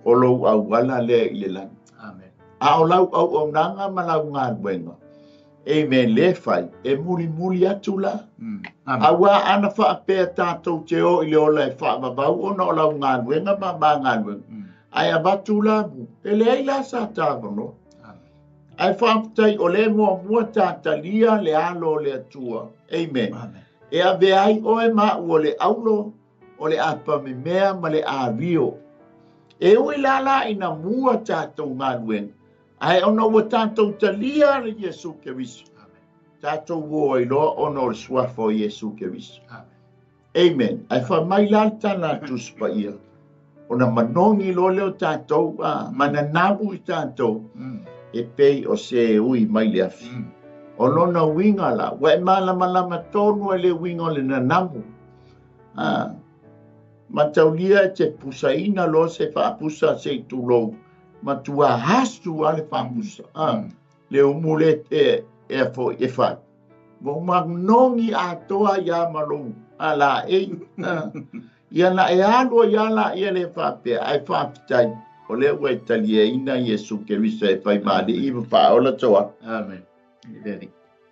S1: O lou au wala lea I le lani.
S2: Amen.
S1: A o lau au nanga ma lau ngānuenga. Amen le fai. E muli atu la. Awa ana whaapea tātou te o i le ola e whaamabau o na o lau ngā nuenga ma ngā nuenga. Ai abatu la mu. E le aila sa tāwano. Ai whaaputai o le mua tātalia le alo le atua. Amen. E a veai oe ma ua le aulo o le apa me mea ma le ārio. E ui lala ina mua tātou ngā nuenga. Ai ona ua tātou talia le Iesu Keriso. Tātou ua i loa ona o le suafa o Iesu Keriso. Amen. Ai wha mai lal tana tuspa ia. Ona manongi lo leo tātou, mananamu i tātou. E pei o se ui mai le afi. Ono na winga la, wa e malama tonu e le winga o le nanamu. Mataulia te pusaina lo se whaapusa se tulou. Matua hastu ale whaapusa. Le umule e fo e whai. Mo magnongi atoa ia malou. Ala e. Ia na e alo ia la ia le whapea. Ai whapitai. O le ua talia ina Iesu Keriso e whai maali i whaola toa.
S2: Amen.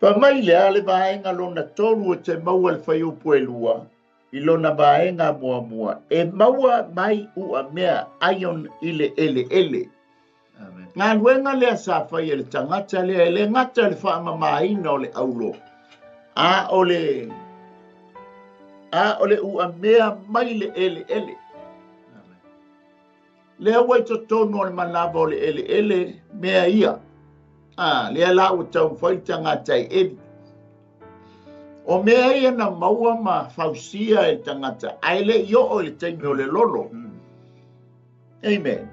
S1: Whamai lea le vaenga lona tolu o te maua le whai upu e lua. I lona vaenga mua. E maua mai ua mea aion ile ele. Ngā luenga lea sa whai e le tangata lea. Le ngata le whaamamaina o le aulo. O le ua mea mai le ele. Lea wai to tono le manava o le ele mea ia. Lea la o tau whai tangata e evi. O mea ia na maua ma fausia e tangata. Ai le io o le teimi o le lolo. Amen.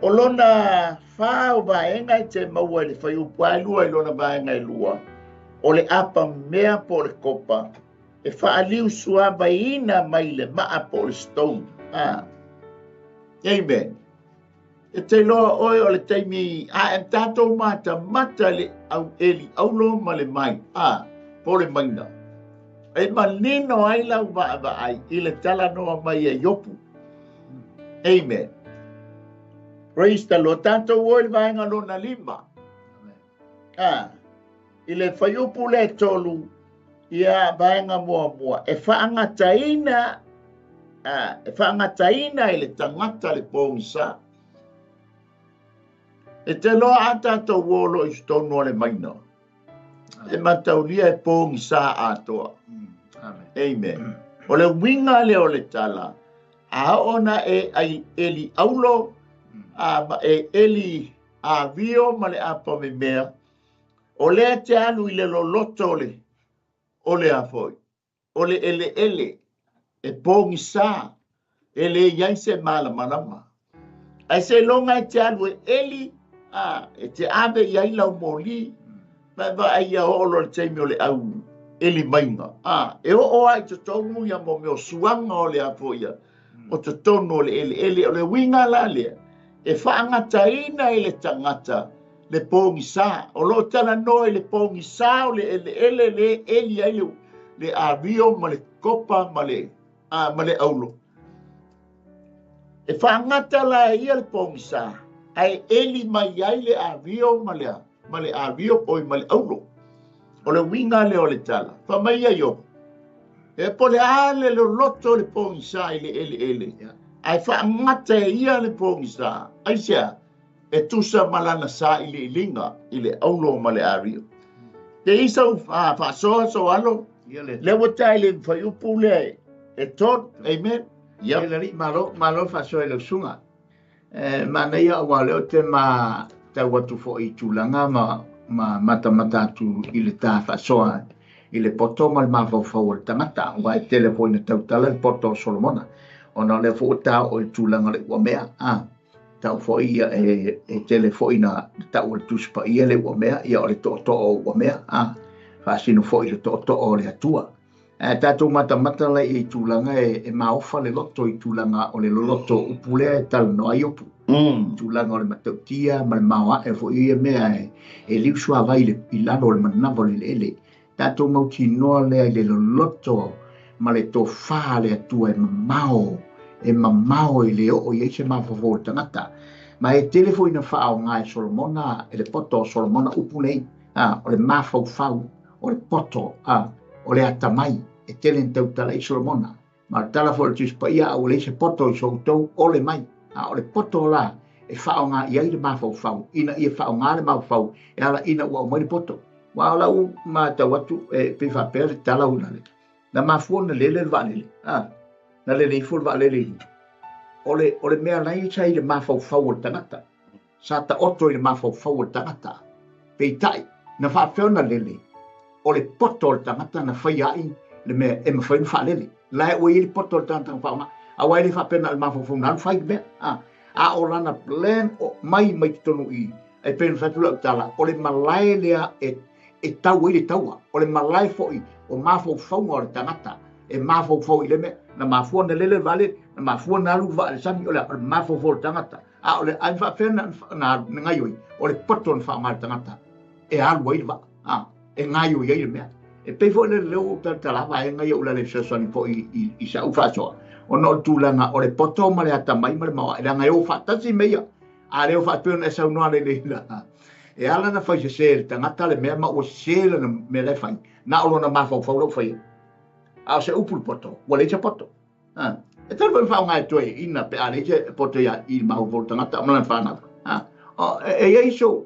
S1: O lona whao vaenga i te maua le whai upuai lua i lona vaenga i lua. O le apa mea po le kopa. E whaaliu sua baina mai le maa po le stone. Amen. E te loa oi o le teimi, e tātou mata le au eli, au lo ma le mai, po le maina. E manino ai lau va ai, i le tala noa mai e yopu. Amen. Praise the Lord. Tātou oi le vaenga lona lima. I le whaiupu le tolu, ia vaenga mua. E whaangataina i le tangata le pōngisa. E te loa a tātou wolo i stonu le maina. E mataulia e pōngisa atoa. Amen. O le winga le o le tala. A ona e ai eli aulo, e eli a vio ma le apa me mea. O le te alu i le loloto o le afoi. O le ele. E pōngisa. E le iai se malama. Ai se longa e te alu e eli. E te ave iai lau moli. Ma ai a olo le teimi o le au. Eli mainga. E o ai te tongu ia mo meo suanga o le afoia. O te tonu o le ele. O le winga la lea. E whaangataina i le tangata. Le pōngisa. O lo tala no i le pōngisa o le ele le eli ai le avio ma le kopa ma le aulo. E whaangata la ia le pōngisa. Ai eli mai ai le avio ma le avio poi ma le aulo. O le winga le o le tala. Whamai ai o. E po le ale le loto le pōngisa i le ele. Ai whaangata ia le pōngisa. Ai sea. E tusa malana sa i le ilinga i le aulo ma le avio. Te isau whaasoa so alo. Le watai le whaiupu le e tot. Amen.
S2: Ia lari malo whaasoa i le sunga. Mana ia awa leo te ma tau atu fo i tūlanga ma mata atu i le tā whaasoa i le poto ma le mawhau le tangata. Wa e telefoni tau tala le poto Solomona. Ona le fo tā o i tūlanga le ua mea. Tau fo ia e telefoni na tau le tuspa ia le ua mea. Ia o le to o ua mea. Whaasino fo i le to o le atua. Tātou mata le i tūlanga e maofa le loto i tūlanga o le loto upulea e tala no ai opu. Tūlanga o le matautia, ma le maoa e fo ia mea e liusua vai i lano o le manava le ele. Tātou mauti noa lea i le loto ma le tō wha le atua e mamao i le o i eise mawhafo le tangata. Ma e telefoni na wha o ngai Solomona, e le poto Solomona upu nei. o le mafaufau, o le poto, o le atamai, e tele tau tala i Solomona. Ma tala fo le tuspaia o le se poto i soutou o le mai. O le poto la, e whaonga i ai le mafaufau, ina ia whaonga le mafaufau, e ala ina ua mai le poto. Wa ala u ma tau atu, pe whapea le tala unale. Na mafuona lele le valele, na lele i ful valele. O le mea lai sai le mafaufau o tangata. Sa ta oto i le mafaufau o tangata. Peitai, na whapea lele. O le poto o tangata na whaiai, le mea e mawhainu whalele. Lai ua i le poto o tangata whaonga. A wai le whapea na le mafaufau na whai mea. A o lana plan o mai tonu i. E pēn whatula utala. O le malai lea e tau i le taua. O le malai foi o mafaufau o le tangata. E mafaufau i le mea. Na mafua na lele vale, na mafua na alu va le sami o le mafaufau le tangata. A o le ai whapea na ngai oi. O le poto na whaonga le tangata. E alu i le va. E ngai oi i le mea. E pei le leo talawa e ngai o le sasani po i sa ufasoa. O no tūlanga o le poto ma le atamai ma le mawa. E ngai o whatasi meia. A leo whapea na sa unua le leila. E ala na whai se le tangata le mea ma o se le me le whai. Na olo na mafaufau lau whai. A se upu le poto. Wa le se poto. E tala wai whaonga e toe ina pe a le se poto ia i mafaufau tangata. Mala whanau. E eiso.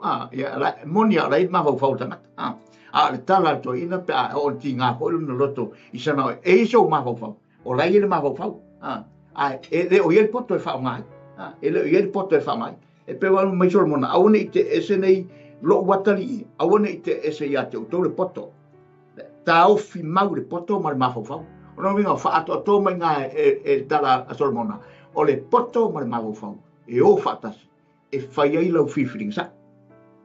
S2: Moni a lai mafaufau tangata. A le tala to ina pe a o ti ngā po na loto i sana e iso mafaufau o lai le mafaufau e le o ye poto e whaonga e le o ye poto e whaonga e pe wanu mai Solomona awane i te ese nei lo watari awane i te ese ia te utou le poto ta ofi mau le poto ma le mafaufau o no winga whaato to mai ngā e tala a Solomona o le poto ma le mafaufau e o whaatasi e whai ai lau whiwhiring sa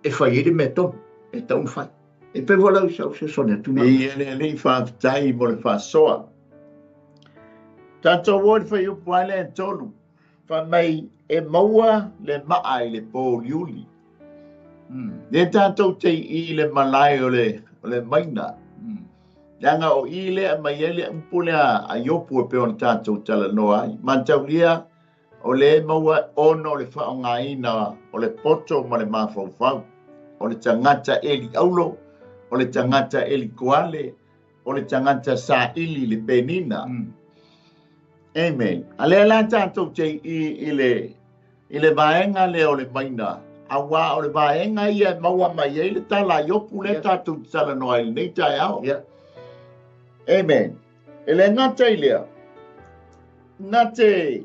S2: e whai ai le meton e taun whai e pe vola usau se sone tuna
S1: e le whaafitai mo le whaasoa tato woi whai upu ai le tolu wha mai e maua le maa i le pōliuli le tatou te i le malai o le maina Yanga o i le mai ele upu le a iopu e pe on tatou tala noa ai mantau lia o le maua ono le whaongaina o le poto ma le mafaufau o le tangata eli aulo o le tangata eli koale, o le tangata sa ili le penina. Amen. Ale la tātou te i le vaenga le o le maina. Awa o le vaenga ia maua mai e le tala iopu le tātou tala noa ili nei Taeao. Amen. E le ngata i lea. Ngate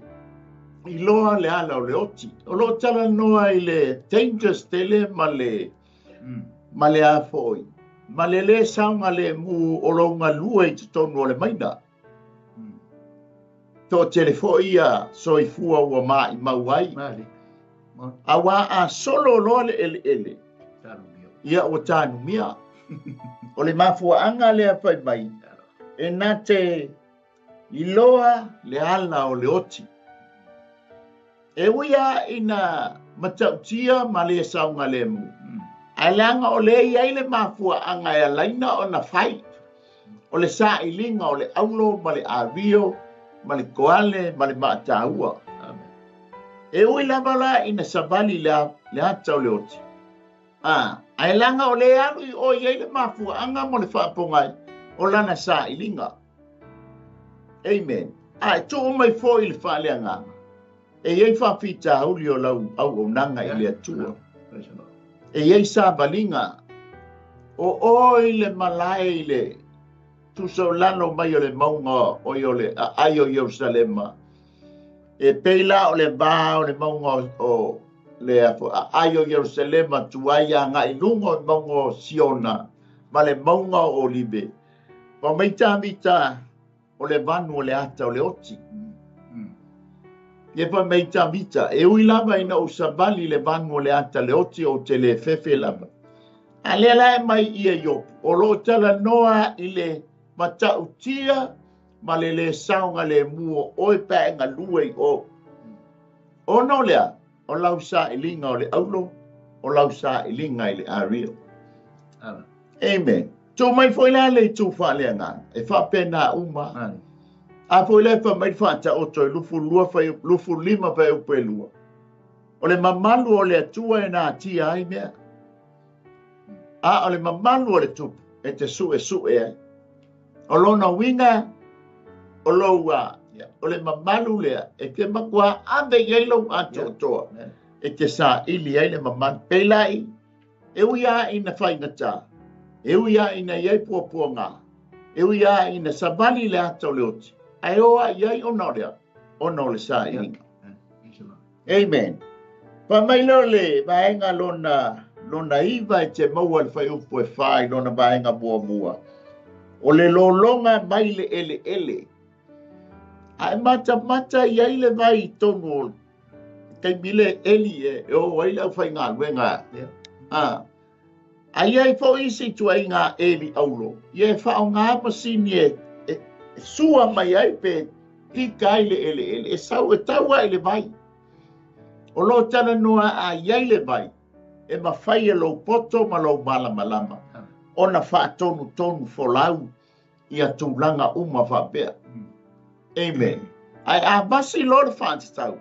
S1: i loa le ala o le oti. O lo tala noa i le dangerous tele ma le a foi. Ma le saunga le mu o longa lua i te tonu o le maina. Tō telefo ia soifua ua maa i mauai. Awa a solo loa le ele. Ia o tānu mia. O le mafua anga le a whai mai. E nā te i loa le ala o le oti. E uia ina matautia ma le saunga le mu. Alanga o le iai le mafua anga e alaina o na whai. O le sa ilinga o le aulo ma le avio, ma le koale, ma le maataua. E ui lawala ina sabali le hata o le oti. Alanga o le alu o iai le mafua anga mo le whaapongai o lana sa ilinga. Amen. E tō mai fo i le Faaleagaga. E iai whawhita uli o lau au nanga i le atua. E iei sa balinga o oi le malai le tusau lano mai o le maunga o le ai o Ierusalema. E peila o le vā o le maunga o le ai o Ierusalema tuai a ngai lungo o maunga o Siona ma le maunga o Olive. Pa meita mita o le vanu o le ata o le oti. Ye pa meita mita e ui lava ina o sabali le vanu o le ata le oti o te le fefe lava. A le lai mai ia iopu o lo tala noa i le matautia ma le saunga le muo oi paenga luei o. O no lea o lau sa ilinga o le aulo o lau sa ilinga i le ario. Amen. Tō mai foi la le tū Faaleagaga e whapena uma. A foi le fa mai whata o toi lufu lima fai upe lua. O le mamalu o le atua e nā tia ai mea. A ole mamalu ole tupu, e te su e. O lona winga, o loua, ole mamalu lea, e te makua ande yeilo ato toa. E te sa ili ai le mamalu. Pelai, e uia ina whaingata, e uia ina iei pua ngā, e uia ina sabali le ato leoti. Ai oa iei ono le sa ili. Amen. Pa mai le vaenga lona iwa e te maua le whai upu e whai lona vaenga mua. O le lolonga mai le ele. Ai mata iai le vai tonu kai mile eli e o ai lau whai ngā luenga. Ai ai fo isi tu ai ngā eli aulo. Ie whao ngā masini e sua mai ai pe tika ai le ele. E sau e taua ai le vai. O lo tana noa a iai le vai. E ma whai e lo poto ma lo malama. Ona wha tonu folau ia tūlanga uma whapea. Amen. Ai a basi lo le whantatau.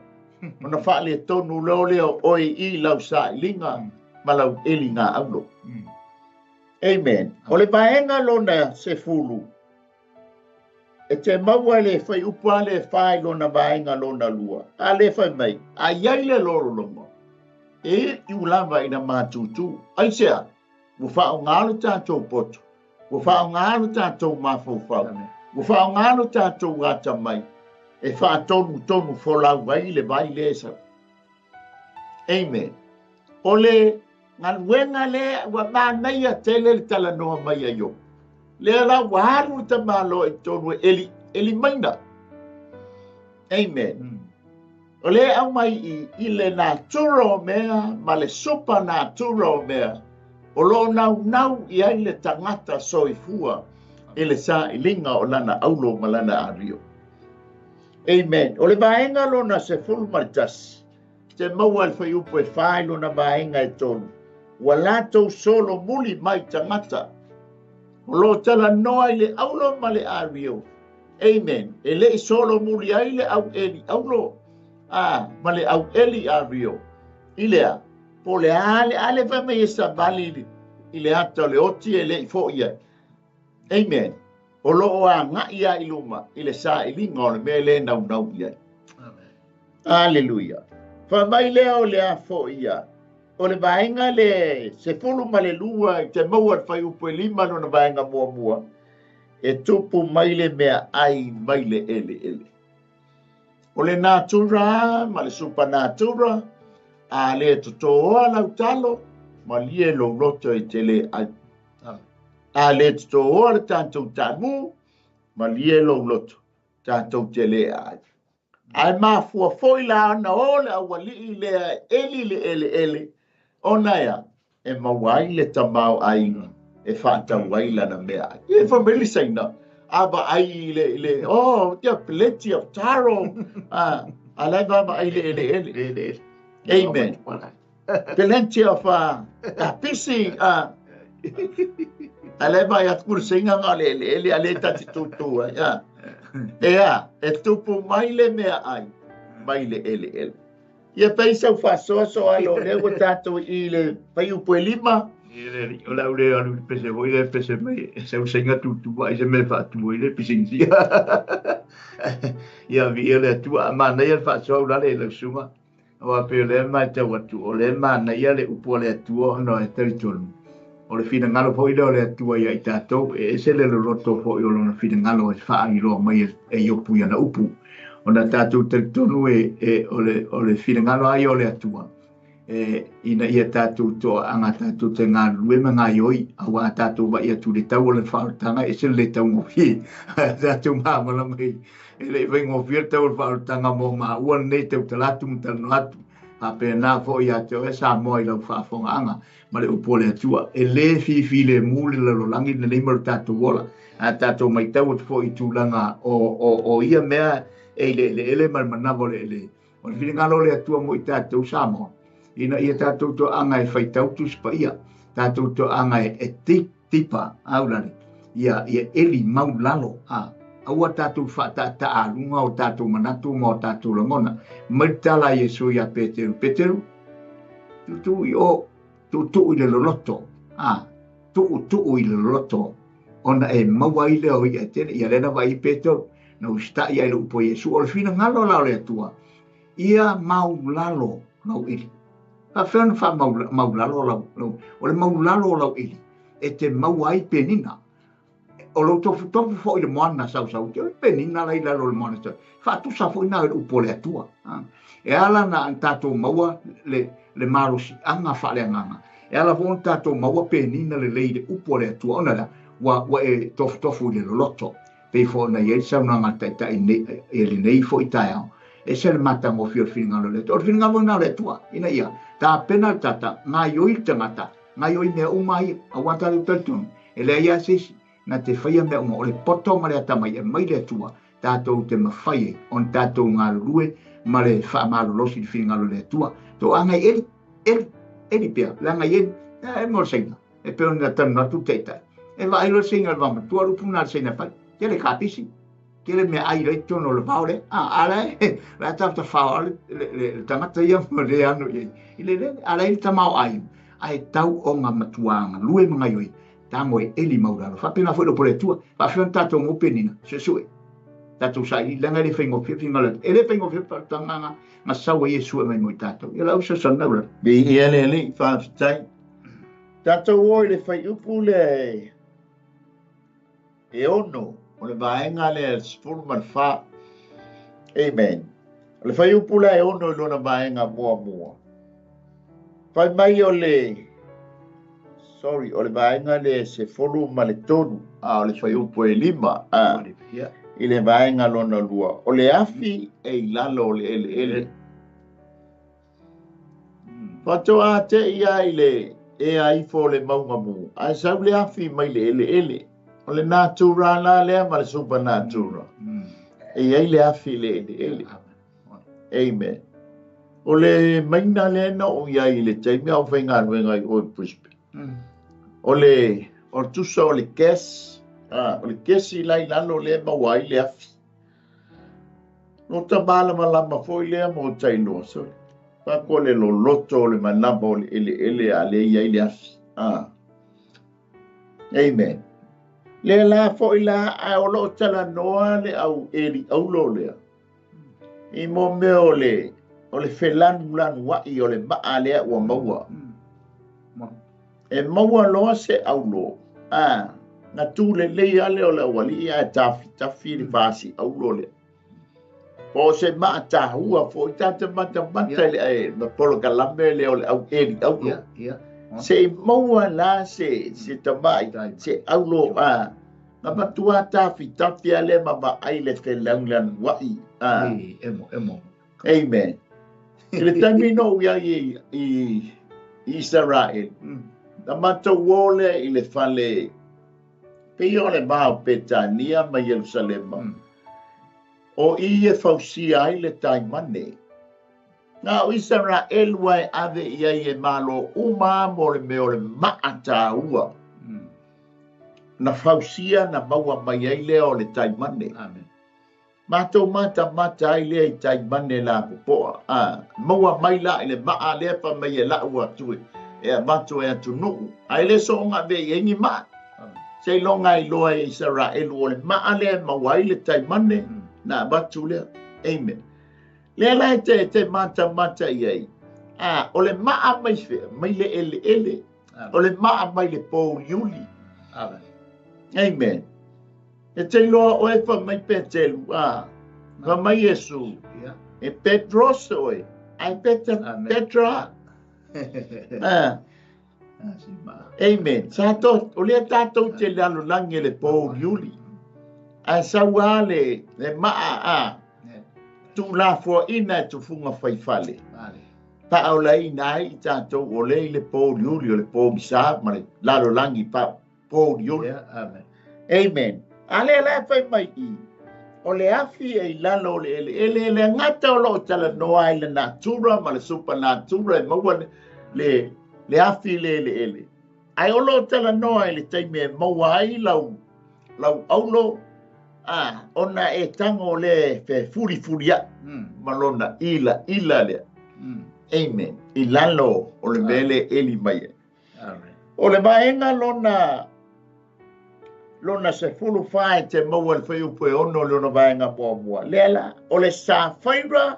S1: Ona wha le tonu leo oi i lau sa ilinga ma lau eli ngā aulo. Amen. O le vaenga lona se fulu. E te maua le whai upua le whai lona vaenga lona lua. A le whai mai. A iai le loro longa. E iu lava ina mātutu. Ai sea. Wo whao ngālu tātou poto. Wo whao ngālu tātou mawhau. Wo whao ngālu tātou gata mai. E wha tonu wholau vai le vai le sa. Amen. O le ngaluenga le wa mānei a tele le tala noa mai a yo. Le la waharu ta malo e tonu eli maina. Amen. O le au mai i le natura mea ma le sopa natura mea. O lo nau i ai le tangata soifua e le sa ilinga o lana aulo ma lana ario. Amen. O le vaenga lona se fulu maritas. Te maua le whai upo e whai lona vaenga e tonu. Wa latou solo muli mai tangata. O lo tala noa i le aulo ma le ario. Amen. E le solo muli ai le au eli aulo. Ma le au eli ario. Ilea. Po le ale fa me esa bali i le ata le oti e le i fo ia. Amen. O lo a nga ia i luma i le sa i linga o le me le nau ia. Amen. Alleluia. Fa mai leo le a fo ia. O le vaenga le se fulu ma le lua i te maua fai upo e lima no na vaenga mua. E tupu mai le mea ai mai le ele. O le natura ma le supanatura. A le totoa lau talo, ma lie lo roto i tele ai. A le totoa le tātou tamu, ma lie lo roto tātou tele ai. Ai mā fua foi la ana ole a wali i lea ele. Ona ia, e mawai le tamau ainga, e whātau waila na mea. E whameli saina, aba ai le, tia plenty of taro. A lai vama ai le ele. Amen. Plenty of pisi. Aleba ya kursinga ngale ale tati tutu ya. E tupu maile mea ai. Maile ele. Ia paisa fa so alo le tato i le pai upo lima.
S2: Ola ule alu pese voile pese mai se usenga tutu ai se me fa tu ile pisingi. Ia vi ele tu amana ia fa so le suma. O pe le mai te watu o le mana ia le upo le tu no e territory. O le fina ngalo foi le tu ia i tato e se le roto foi o le fina ngalo e fa i lo mai e yo pu ia na upu. Ona tato territory o le fina ngalo ai o le atua. Ina ia tato to anga tato te ngā luema ngā ioi awa tato wa ia tu le tau o le whaotanga e se le tau ngofi. Tato mamala mai. Ele vem ouvir teu tanga mo ma ua nei teu talatu mutano atu a pe na fo ia teu esa moi lau whaafonga ma le upole atua e le fi le mule le rolangi le leimar tatu wola a tatu mai tau at fo i tūlanga o ia mea e le manavo le o le whiringa lo le atua mo i tatu samo ina ia tatu to anga e whaitau tu spa ia tatu to anga e tipa aulani ia eli mau lalo aua tātou whātātāalunga o tātou manatu ma o tātou langona. Maitala Yesu ia Peteru. Tutu i o tutu i le loloto. tu i le loto ona e mawai le o ia tele ia lena vai peto na usta ia le upo Yesu o le fina ngalo la le tua ia maulalo lau ili a fena fa maulalo lau o le maulalo lau ili e te mawai penina o lo tofu fo i le moana sau te penina lai lalo le moana fa tu sa fo ina le upo le tua e ala na tato maua le marosi anga Faaleagaga e ala fo tato maua penina le leile upo le tua ona la wa e tofu le loto pe fo na ye sa na ngata e le nei fo i Taeao e se le mata mo fio finga le to finga mo na le tua ina ia ta pena tata nga yoi tangata nga yoi me umai awata le tatu e le ia sisi na te whaia me uma o le poto ma le atamai e mai le tua tātou te mawhaie on tātou ngā rue ma le whaamalo losi di whingalo le tua to angai eri pia la ngai e mo senga e peo na tanu natu teitai e vai lo senga vama tua rupu na senga pai ke le kapisi ke le me ai le tono le vaole ala la tafta faole le tangata ia mo le anu ile ala il tamau ai tau o ngā matuanga lue mga yoi tango e eli mauralo fa pena foi do por tua fa fiontato mo penina se sue tato sai langa le fengo fingala ele fengo fa tanga ma sawa Yesu mai mo tato e la usa sanna
S1: be ele fa tai tato wo le fai upule e ono o le vaenga le spurman fa amen le fai upule e ono lo na vaenga mo fai mai o le sorry, o le vaenga le se folu ma le tonu, o le fai upo e lima, i le vaenga lona lua. O le afi e i lalo o le ele. Fatoa te ia i le e ai fo le maungamu. Ai sau le afi mai le ele. O le natura la lea ma le supernatural. E ai le afi le ele. Amen. O le maina le na o ia i le taimi au whainga nuenga i oi prispe. O tusa o le kes, o le kesi lai lalo le mawai le afi. No tabala malama foi le mo tailo so. Pa ko le lo loto le manaba o le ele a le ia le afi. Amen. Le la foi la a o lo tala noa le au eli au lo le. I mo me o le felanu lanu wa i o le maa le o maua. E maua loa se au lo. Na tu le ale o le wali ia tafi li vasi au lo le. Po se maa tahua fo i tata mata le e ma polo kalambe le o le au eli au lo. Se maua la se tamai se au lo na matua tafi ale ma ba ai le te laulan wai.
S2: Emo.
S1: Amen. Le tamino ia i Israel. Na mata wole i le fale pe o le bao Petania ma Jerusalema. O i e fausia ai le taimane. Nga o Israel wai ave ia i e malo uma mo le meo le maata ua. Na fausia na maua mai ai leo le taimane.
S2: Amen.
S1: Mato mata ai le i taimane la popoa. Maua mai la i le maa le pa mai e la ua tui. E mato e atunu. Ai le so nga ve yengi ma. Sei longa i loa e Israel o le maa le mawai le taimane. Na batu le. Amen. Le lai te mata iei. O le maa mai fe. Mai le ele. O le maa mai le po yuli. Amen. E te loa o e fa mai petelu. Fa mai Yesu. E Petros oe. Ai Petra. Amen. Sato o le tato te lalo lange le po yuli. A sawale le maa tu la fo ina tu funga faifale. Pa au lai nai tato o le po yuli o le po bisa ma le lalo langi pa po yuli. Amen. Ale la fai mai i. O le afi e lalo le ngata o lo tala noa i le natura ma le supernatural e maua le afi le. Ai o lo tala noa i le taimi e maua ai lau aulo ona e tango le fe furia malona ila le. Amen. I lalo o le mele eli mai. O le maenga lona se fulu fai te maua le whaiu pue ono lona vaenga mua. Lela, o le sa whaira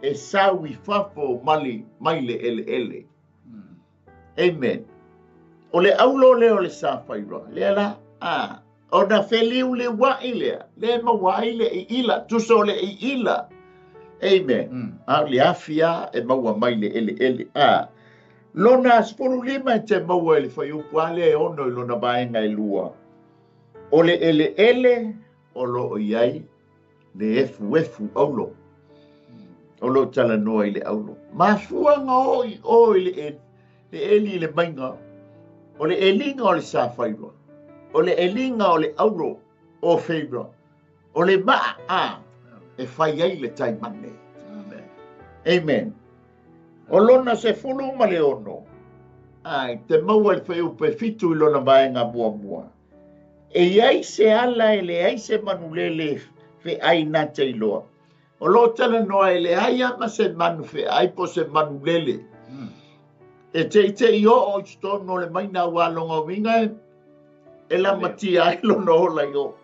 S1: e sau I whafo mai le ele. Amen. O le aulo le o le sa whaira. Lela, o na wheliu le wai lea. Le mawai le I ila. Tuso le I ila. Amen. Le afia e maua mai le ele. Lona spolu lima te maua le whaiu pua le ono lona vaenga lua. O le ele o lo iai le efu aulo. O lo tala noa I le aulo. Mafuanga o le eli le mainga. O le elinga o le sa whaira. O le elinga o le aulo o whaira. O le maa e whai ai le taimane. Amen. O lona se fulu ma le ono. Te maua le whaiu pe fitu I lona vaenga mua. E iai se ala e le ai se manulele fe ai na te iloa. O lo tala noa e le ai ama se manu fe ai po se manulele. E te I o istono no le maina walonga winga e la mati ai lo no la yo.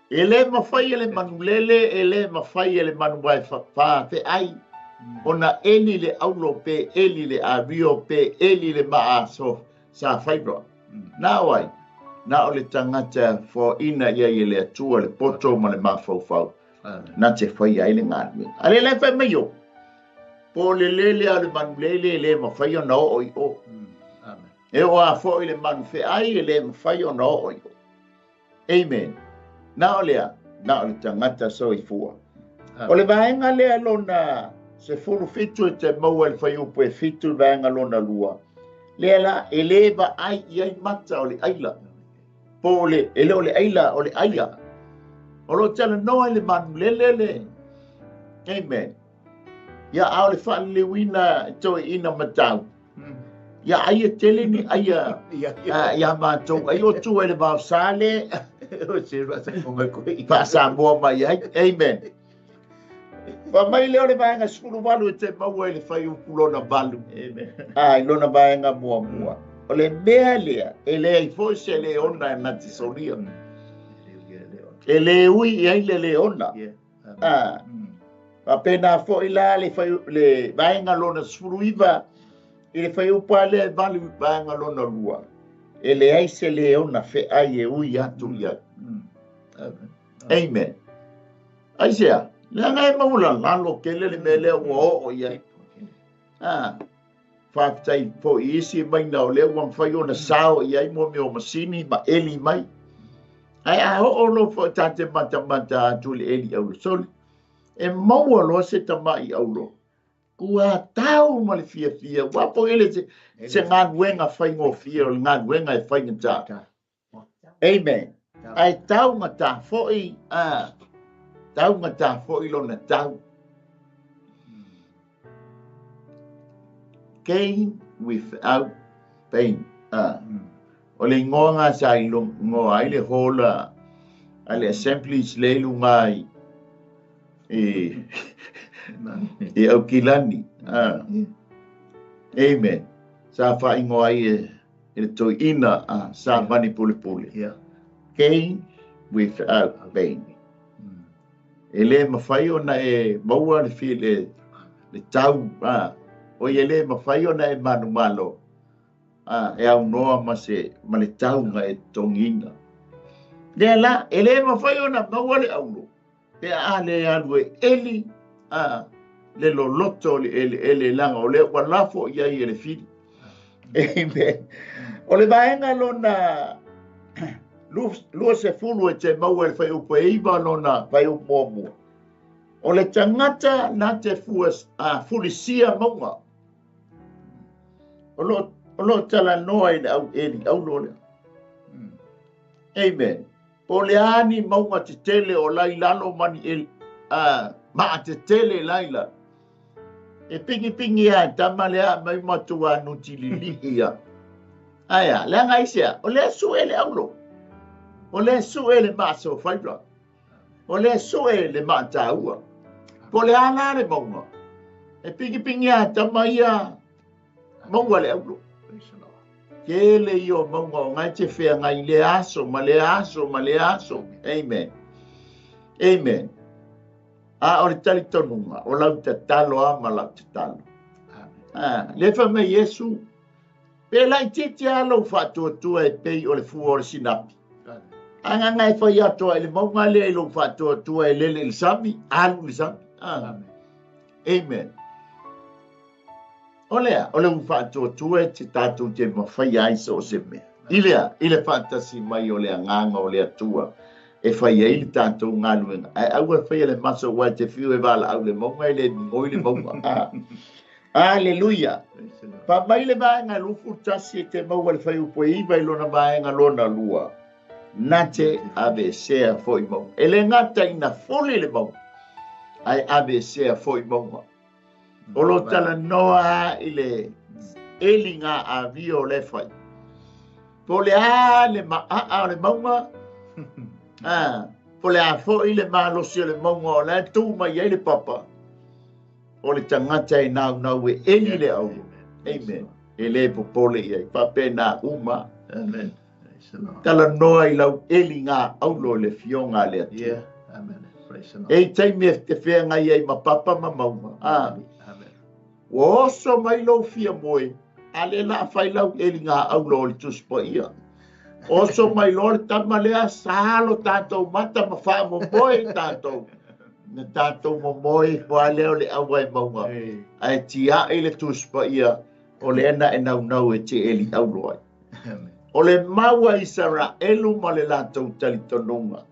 S1: E le mawhai e le manulele e le mawhai e le manuai fa fe ai. Ona eli le aulo pe eli le avio pe eli le maaso sa whaibra. Nā wai. Na o le tangata fo ina ia I le atua le poto ma le mawhauwhau. Na te whai ai le ngānui. Ale lai whai mai o. Po le lele a le manu lele le mawhai o na o o. E o a fo I le manu whi ai le mawhai o na o o. Amen. Na o lea. Na o le tangata so I fua. O le vaenga lea lona se fulu fitu e te maua le whai upo e fitu vaenga lona lua. Lea la e leva ai iai mata o le aila. Po le ele o le aila o le aia. O lo tala noa le manu lelele. Amen. Ia au le wha le wina toi ina matau. Ia aia tele ni aia. Ia mātou. Ai o tu ele mau sale. Pa sa mua mai ai. Amen. Pa mai leo le vaenga skulu walu e te maua le whai upulona valu. Amen. Ai lona vaenga mua. O le mea lea, e lea I fo se le ona e nati solia. E le ui I ai le ona. Pa pena fo I la le vaenga lona sfuruiva, I le whai upa le valu vaenga lona lua. E le ai se le ona fe ai e ui atu ia. Amen. Ai sea, le ngai maula lalo kele le mele o ia. Whaftai po isi mai nao leo wang whai o na sao I ai mo me o masini ma eli mai. Ai a ho lo fo tate mata atu le eli au soli. E maua lo se tamai au lo. Kua tau ma le fia. Wapo ele se ngaduenga whai ngō fia o ngaduenga e whai ngata. Amen. Ai tau ngata foi. Tau ngata foi lo na tau. Gain without pain. O le ngonga sa I ngo ai le hola ale assemblies le lungai e au kilani. Amen. Sa fa ingo ai e to ina sa mani pule. Gain without pain. Ele mawhai ona e maua le fi le tau o ele mawhai ona e manu malo. E au noa ma le taunga e tongina. Lea la, ele mawhai ona maua le aulo. Pe le alu e eli, le loloto le ele langa o le walafo ia I ele fili. Amen. O le vaenga lona lua se fulu e te maua le whai upo e iwa lona whai upo mua. O le tangata na te fulisia maunga. O lo tala noa I le au eli, au lole. Amen. Po le ani maunga te tele o lai lalo mani eli, maa te tele laila. E pingi tama lea mai matua nuti lili ia. Aya, lea ngai sea, o lea su ele aulo. O lea su ele maa so whaibra. O lea su ele maa taua. Po le ana le maunga. E pingi tama ia maunga le aulo. ke le io maunga ngai te whea ngai le aso, ma le aso, ma le aso. Amen. Amen. A o le tali tonunga, o lau te talo a ma lau te talo. Le wha me Yesu, pe lai te alo whatua tua e pei o le fua o le sinapi. Anga ngai whai atoa e le maunga le ilo whatua tua e lele il sami, alu il sami. Amen. O le whatua tua e te tātou te mawhai aisa o se mea. Ile fantasi mai o le anganga o le atua. E whai e ili tātou ngā luenga. Au e whai le maso wai te whiu e wala au le maunga e le ngoi le maunga. Aleluia. Pa mai le vaenga lufu tasi e te maua le whai upo e iwa ilona vaenga lona lua. Nate ave sea foi maunga. E le ngata ina foli le maunga. Ai ave sea foi maunga. O lo tala noa i le elinga a vio le whai. Po le a le maunga. Po le a fo i le malosi o le maunga o le tū mai e le papa. O le tangata e nau e eli le au. Amen. E le popole i ai. Pape nā uma.
S2: Amen.
S1: Tala noa i lau eli ngā aulo le fionga le atu.
S2: Yeah. Amen.
S1: E taimi e te whea ngai ai ma papa ma maunga.
S2: Amen.
S1: O oso mai lau fia moe. A le la whai lau eli ngā aulo o le tuspa ia. Oso mai lor tama lea salo tātou mata ma wha mo moe tātou. Na tātou mo moe wha leo le awai maunga. Ai tia e le tuspa ia o le ena e nau e te eli aulo ai. O le maua i sara elu ma le lātou tali tonunga.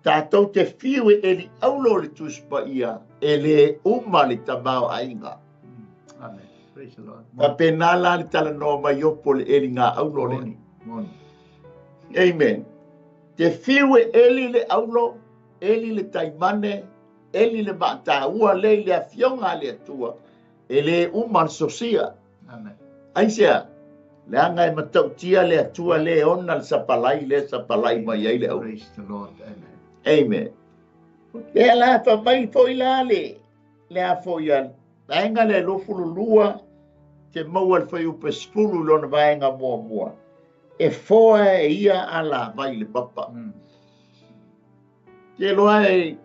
S1: Tātou te whiu e eli aulo le tuspa ia e le uma le tamau ainga.
S2: Amen. Praise the Lord.
S1: Pa penala le tala noa mai opo le eli ngā aulo le. Amen. Te whiu e eli le aulo, eli le taimane, eli le mātāua le le afionga le atua, e le uman sosia.
S2: Amen.
S1: Aisea, le anga e matautia le atua le ona le sapalai mai ai le au.
S2: Praise the Lord. Amen.
S1: Amen. Le ala pa mai foi la le a foi al. Vaenga le lofulu lua, te maua le fai upe spulu lona vaenga mua. E foa e ia ala vai le papa. Ke loa e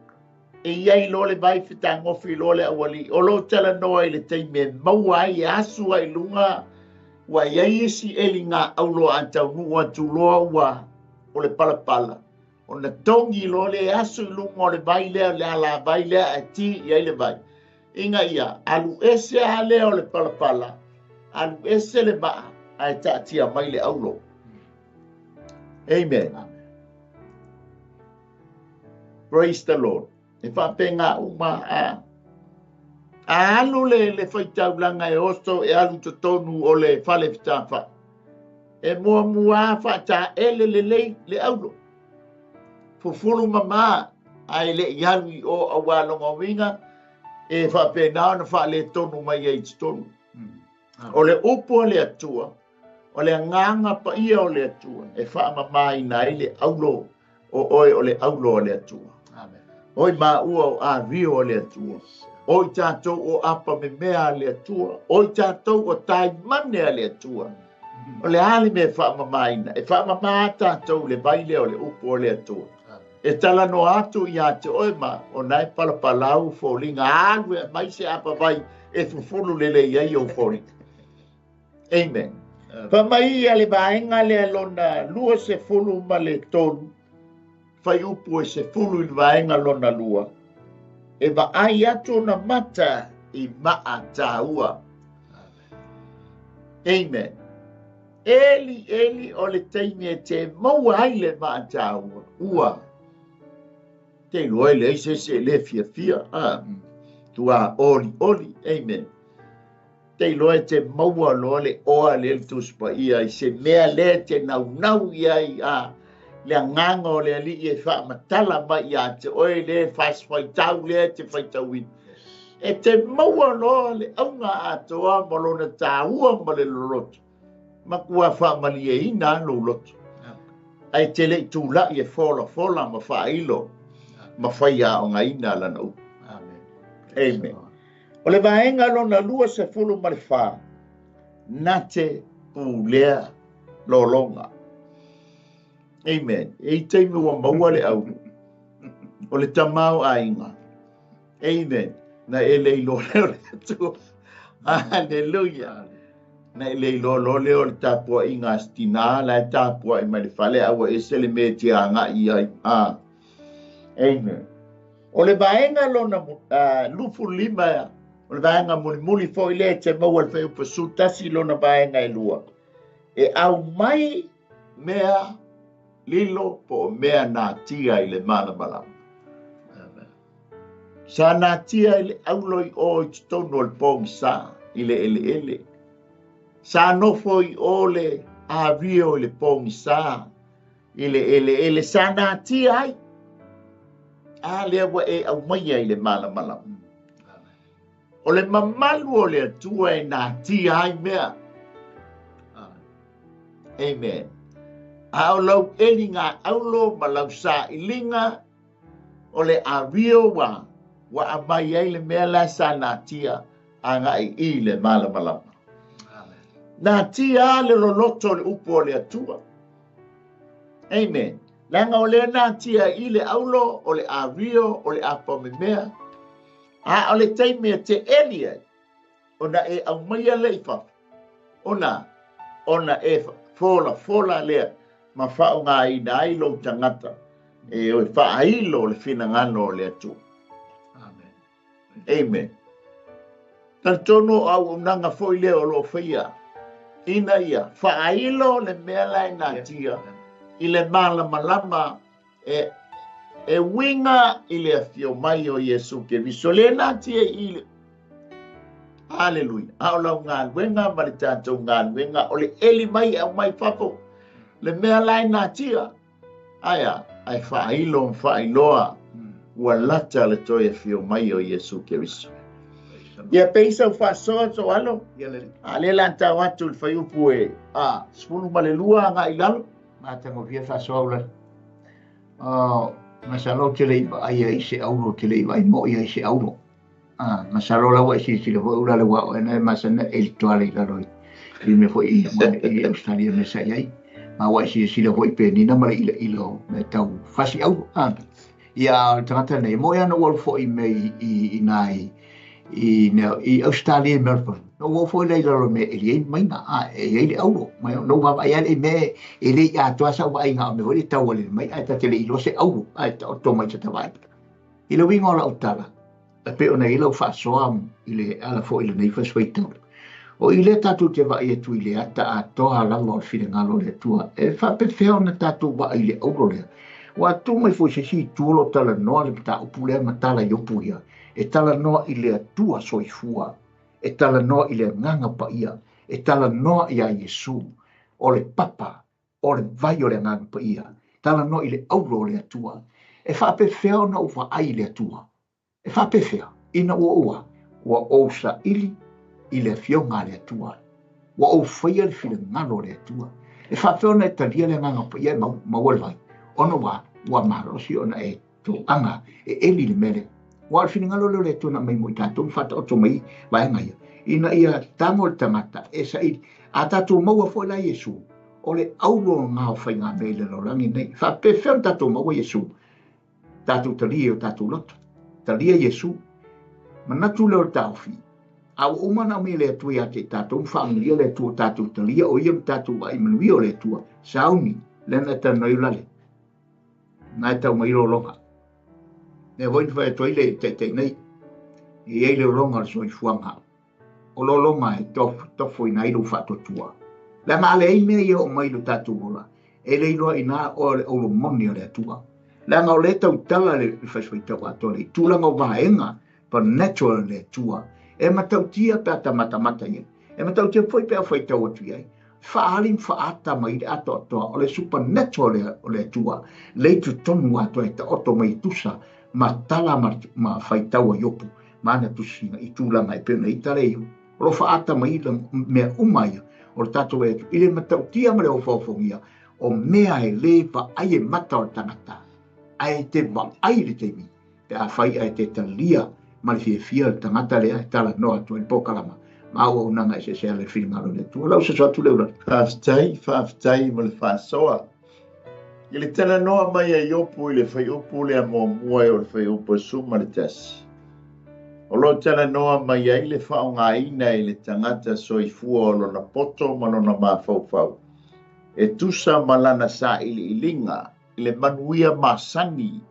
S1: iai lo le vai fitangofi lo le awali. O lo tala noa i le teime maua ai asu ai lunga wa iai isi eli ngā aulo antau nua tu loa ua o le palapala. O na tongi lo le asu i lunga o le vai lea le ala vai lea a ti iai le vai. Inga ia, alu ese a lea o le palapala. Alu ese le maa ai taatia mai le aulo. Amen. Praise the Lord. E whapenga uma a alu le whaitau langa e osto e alu tonu o le whale whitawha. E mua whaata ele le aulo. Fufulu mama ai le ihalu o awalonga winga e whapena na whale tonu mai e tonu. O le upo le atua. O le nganga pa ia o le atua. E wha mai nai le aulo o le aulo o le atua. Oi ma ua o a rio o le atua. Oi tātou o apa me mea le atua. Oi tātou o tai mane a le atua. O le ali me wha mai na. E wha mai tātou le baile o le upo o le atua. E tala no atu i ate oi ma o nai palapalau fo linga alu e mai se apa vai e fufulu lele iai o fori. Amen. Pa mai ale vaenga le alona lua se fulu ma le tonu. Fai upu e se fulu i vaenga lona lua. E va ai atu na mata i maa tāua. Amen. Eli o le teimi e te maua ai le maa tāua. Ua. Te loe le se le fia. Tua oli. Amen. Te loe te maua loa le oa le tuspa ia i se mea le te nau iai le nganga o le ali e wha matala mai ia te oe le whaitau le te whaitauin. E te maua loa le aunga atoa malona tāua ma le loloto. Ma kua wha mali e ina lo loto. Ai te le tūla i e fola ma wha ilo ma whaia o ngā ina lana u. Amen. O le vaenga lona lua se fulu ma le wha. Nate pūlea lolonga. Amen. E teime ua maua le au. O le tamau ainga. Amen. Na e leilo leo le atu. Hallelujah. Na e leilo leo le tapua inga stina, la e tapua i mai le fale awa e sele me tia nga i ai. Amen. O le vaenga lona lufu lima ya. O le vaenga muli fo i le te maua le feo pasutasi lona vaenga e lua. E au mai mea lilo po mea nā tia i le malamalama. Sa nā tia i le auloi o i tonu o le pongi sa i le ele. Sa nofo i o le avio i le pongi sa i le ele. Sa nā tia ai. A lea wa e au maia i le malamalama. O le mamalu o le atua e nā tia ai mea. Amen. A o lau elinga aulo ma lau sa ilinga o le avio wa amai ai le mea la sa nā tia a ngai i le malamalama. Nā tia le loloto le upo o le atua. Amen. Langa o le nā tia i le aulo o le avio o le apamemea. A o le teimea te elia ona e au maia le ifa. Ona e fola lea ma whao ngā i nā ilo tangata e o whailo le whina ngano le atu. Amen. Tantono au unanga foi leo lo whia. Ina ia, whailo le mea lai nā tia i le malamalama e winga i le afio mai o Yesu Keriso. Le nā tia i le Hallelujah. Au lau ngā luenga, ma le tātou ngā luenga, o le eli mai au mai whapo. Le mea lai nā tia. Aia, ai whailoa, ua lata le toi e whio mai o Yesu Keriso. Ia peisa u whasoa so alo. A le lanta watu le whaiupu e. Spunu ma le lua ngā i lalo.
S2: Mā tango via whasoa ula. Masalo te leiva ai ai se auro te leiva ai mo ai se auro. Masalo la wa si le ho ula le wa na masana el toale la roi. Il me foi i Australia me sai ai. Ma wa si le ho pe ni na mara ilo me tau fasi au. Ia tangata nei mo ya no wol foi me i nai i Australia Melbourne. No wo foi le lo me e mai na e le auro. Mai no va ai le me e le ya to sa wa inga me voi tau le mai ai ta te le ilo se auro. Ai to mai ta vai. I lo wingo la utala. Pe ona ilo fa soam ile ala fo ile nei fa soitau o ile tatu te va e tu ile ata a toa la lo file ngalo le tua e fa pe fe ona tatu va ile o le wa tu mai fo si tu lo tala no le ta o pule ma tala yo puia e tala no ile tua soifua e tala no ile nganga pa ia e tala no ia Yesu o le papa o le vai o le nganga pa ia tala no ile o le tua e fa pe fe ona o va ai le tua e fa pefea ina ua ousa ili le fionga le atua ua ou faia le file ngalo le atua e fa feona e talia le nganga pa ia ma walvai ona ua marosi ona e to anga e eli le mele ua le file ngalo le atua na mai mo i tātou fata oto mai vaenga ia ina ia tango le tangata e sa ili a tātou maua foi la Yesu o le aulo ngao fai ngā meile lo rangi nei fa pefea tātou maua Yesu tātou talia o tātou loto talia Yesu manatu leo taufi au umana me le tu ya te tatou family le tu tatou talia o yem tatou ai manui o le tu sauni le na ta no ilale na ta mai lo longa ne voi fa to ile te nei e ele longa so i fuanga o lo longa e to foi na ilu fa to tua la male e me yo mai lo tatou bola e le lo ina o lo moni o le tua la nga le tau tala le faswita wa tole tula nga vaenga pa natural le tua e matau tia pa ta mata ye e matau tia foi pe foi tau tu ye fa alin fa ata mai ato to o le supernatural o le tua le tu tonu ato e ta oto mai tusa ma tala ma fai tau yopu mana tu singa i tula mai pe nei tare lo fa ata mai me umai o tatu e ile matau tia ma le o fofongia o mea e le pa ai mata o tangata ai te va ai le te mi pe a fai ai te talia ma le fia tangata le tala no atu el pokalama Mau unanga se le filma le tu. Lau se soatu le ura.
S1: Whaftai mo le whasoa. I le tana noa mai a iopu i le whai upu le a mua mua o le whai upu suma le tasi. O lo tana noa mai a i le whaonga ina i le tangata soifua o lona poto ma lona mawhauwhau. E tusa malana sa ili ilinga i le manuia masani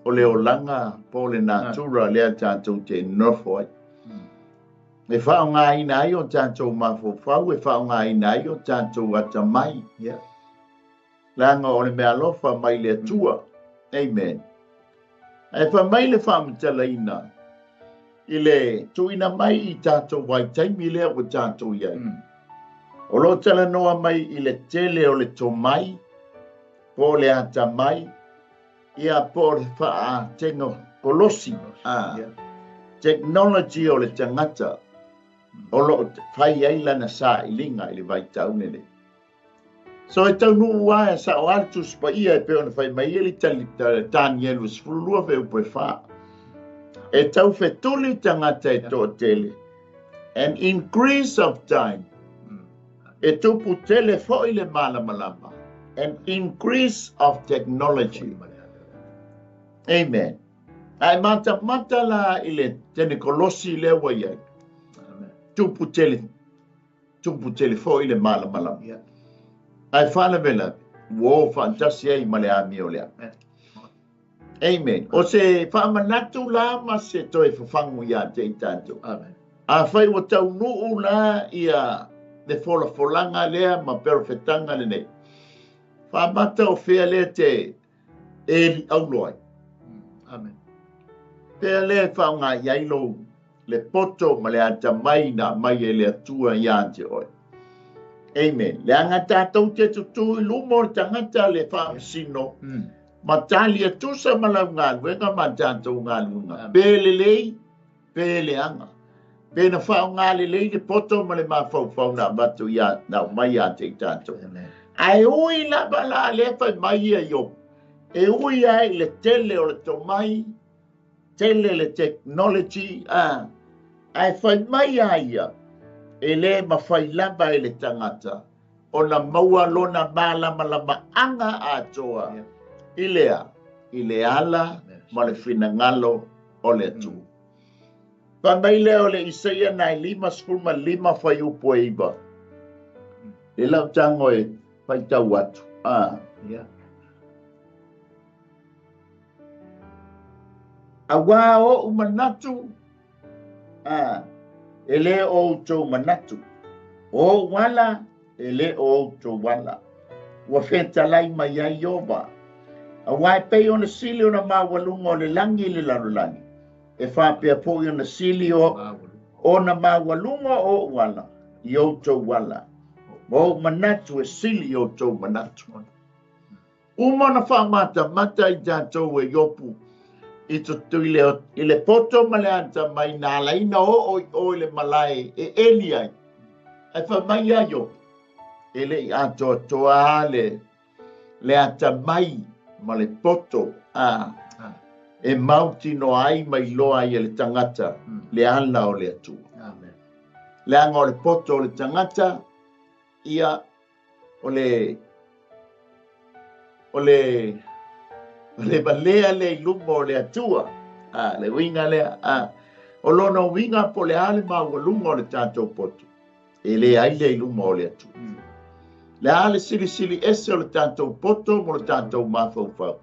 S1: o le olanga po le natura lea tātou te nofo ai. E whaonga ina ai o tātou mawhauwhau, e whaonga ina ai o tātou atamai. Langa o le mea lofa mai le atua. Amen. E wha mai le whaamutala ina. I le tuina mai i tātou wai taimi lea o tātou iai. O lo tala noa mai i le tele o le tomai, po le atamai, ia po le wha tengo kolosi. Technology o le tangata. O lo whai ailana sa i linga i le vai taunele. So e tau nuu wae sa o altu spa ia e peo na whai mai ili tani elu sfulua veo poe wha. E tau whetuli tangata e tō tele. An increase of time. E tupu tele fo i le malama. An increase of technology. Amen. Ai mata la i le tene kolosi le waiai. Tupu tele fo i le malama. Ai whana mela, wo fantasi ai male ami o lea. Amen. O se whamanatu la ma se toi whawhangu ia te i tātou. A whai wa tau nuu la ia le folanga lea ma perfetanga le nei. Whamata o whea lea te eri auloai. Amen. Whea lea whaunga iailo le poto ma le ata mai na mai e le atua ia te oi. Amen. Le anga tātou te tutu i lumo tangata le whaamisino. Ma tali e tusa malau ngālu, enga ma tātou ngālu ngā. Pēle lei, pēle anga. Pēna whao ngāle lei le poto ma le mawhau na batu ia, na mai a te tātou. Ai ui la bala le whai mai a yo. E ui ai le tele o le tomai, tele le technology, ai whai mai a ia. E le ma whai laba e le tangata. O na maua lona malama anga atoa. I le ala, ma le whinangalo o le atu. Whamai leo le Isaia nai 5:5 whai upo e iwa. E lau tango e whai tau atu. A wā o umanatu, e le o tau manatu. O wala, e le o tau wala. Wa whentalai mai ai owa. A wai pei ona sili ona mawalunga o le langi le larulangi. E whapea po i ona sili o ona mawalunga o wala. I o tau wala. O manatu e sili o tau manatu. Umana whamata mata i tātou e yopu. I tutu i le poto ma le anta mai nā laina o le malai e eli ai. E whamai a yopu. E le i ato toa le anta mai. Ma le poto e mauti no ai mai loa i le tangata le ala o le atu. Le anga o le poto o le tangata ia o le balea le iluma o le atua le winga lea o lona winga po le ale mawalunga o le tātou poto e le ai le iluma o le atu. Le ale sili ese o le tātou poto mo le tātou mawhauwhau.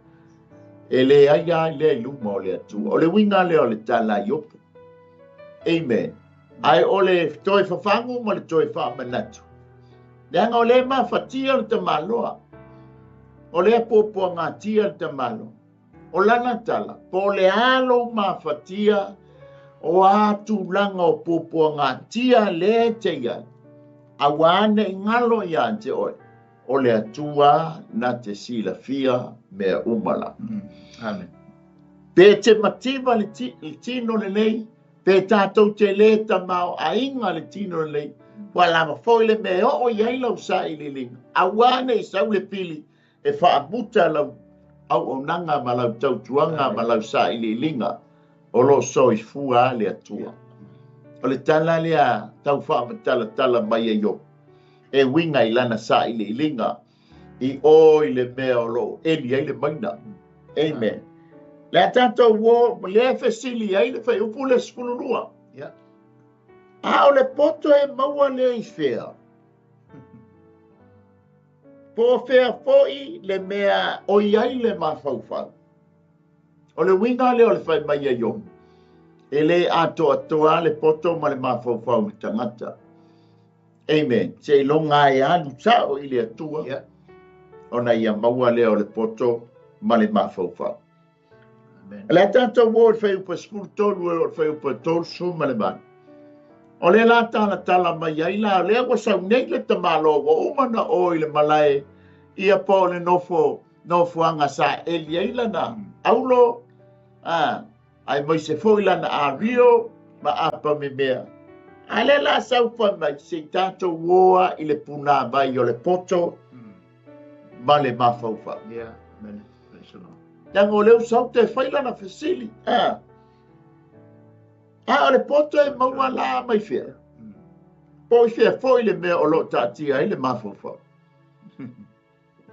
S1: E le aia le iluma o le atu. O le winga le o le tala iopu. Amen. Ai o le toi whawhangu mo le toi whamanatu. Le anga o le mawhatia le tamaloa. O le apopua ngā tia le tamalo. O lana tala. Po le alo mawhatia o atu langa o popua ngā tia le te iai. Awane ngalo ia te oi. O le atua na te sila fia mea umala. Amen. Pe te mativa le tino le lei. Pe tātou te le tamau a inga le tino le lei. Wala ma foi le mea o iai lau sa i li linga. Awane i sau le pili. E whaabuta lau au o nanga ma lau tau tuanga ma lau sa i li linga. O lo soi fua le atua. O le tala lea tau whaamatala mai e yo. E winga I lana sa I le ilinga. I o I le mea o lo eli ai le maina. Amen. Le tato wo le fesili ai le fai upu le skululua.
S2: Yeah.
S1: A o le poto e maua le I fea. Po fea foi le mea o iai le mafaufau. O le winga le o le fai mai e yo. E le atoa le poto ma le mafaufau I tangata. Amen. Se longa e anu sao I le atua.
S2: Yeah.
S1: Ona ia maua le o le poto ma le mafaufau.
S2: Amen.
S1: Le tato wo le fai upa skul tolu e o le fai upa tolu su ma le man. O le la tala mai ai la le wa sa nei le tamalo wo umana o I le malai ia po le nofo anga sa eli ai lana. Aulo ai mai se foi lana a rio ma apa me mea. Ale la sau fa mai se tato woa I le puna mai o le poto ma le mafaufa.
S2: Yeah. Amen. Praise the Lord.
S1: Tango leo sau te fai lana fesili. O le poto e maua la mai fea. Po I fea foi le mea o lo tatia I le mafaufa.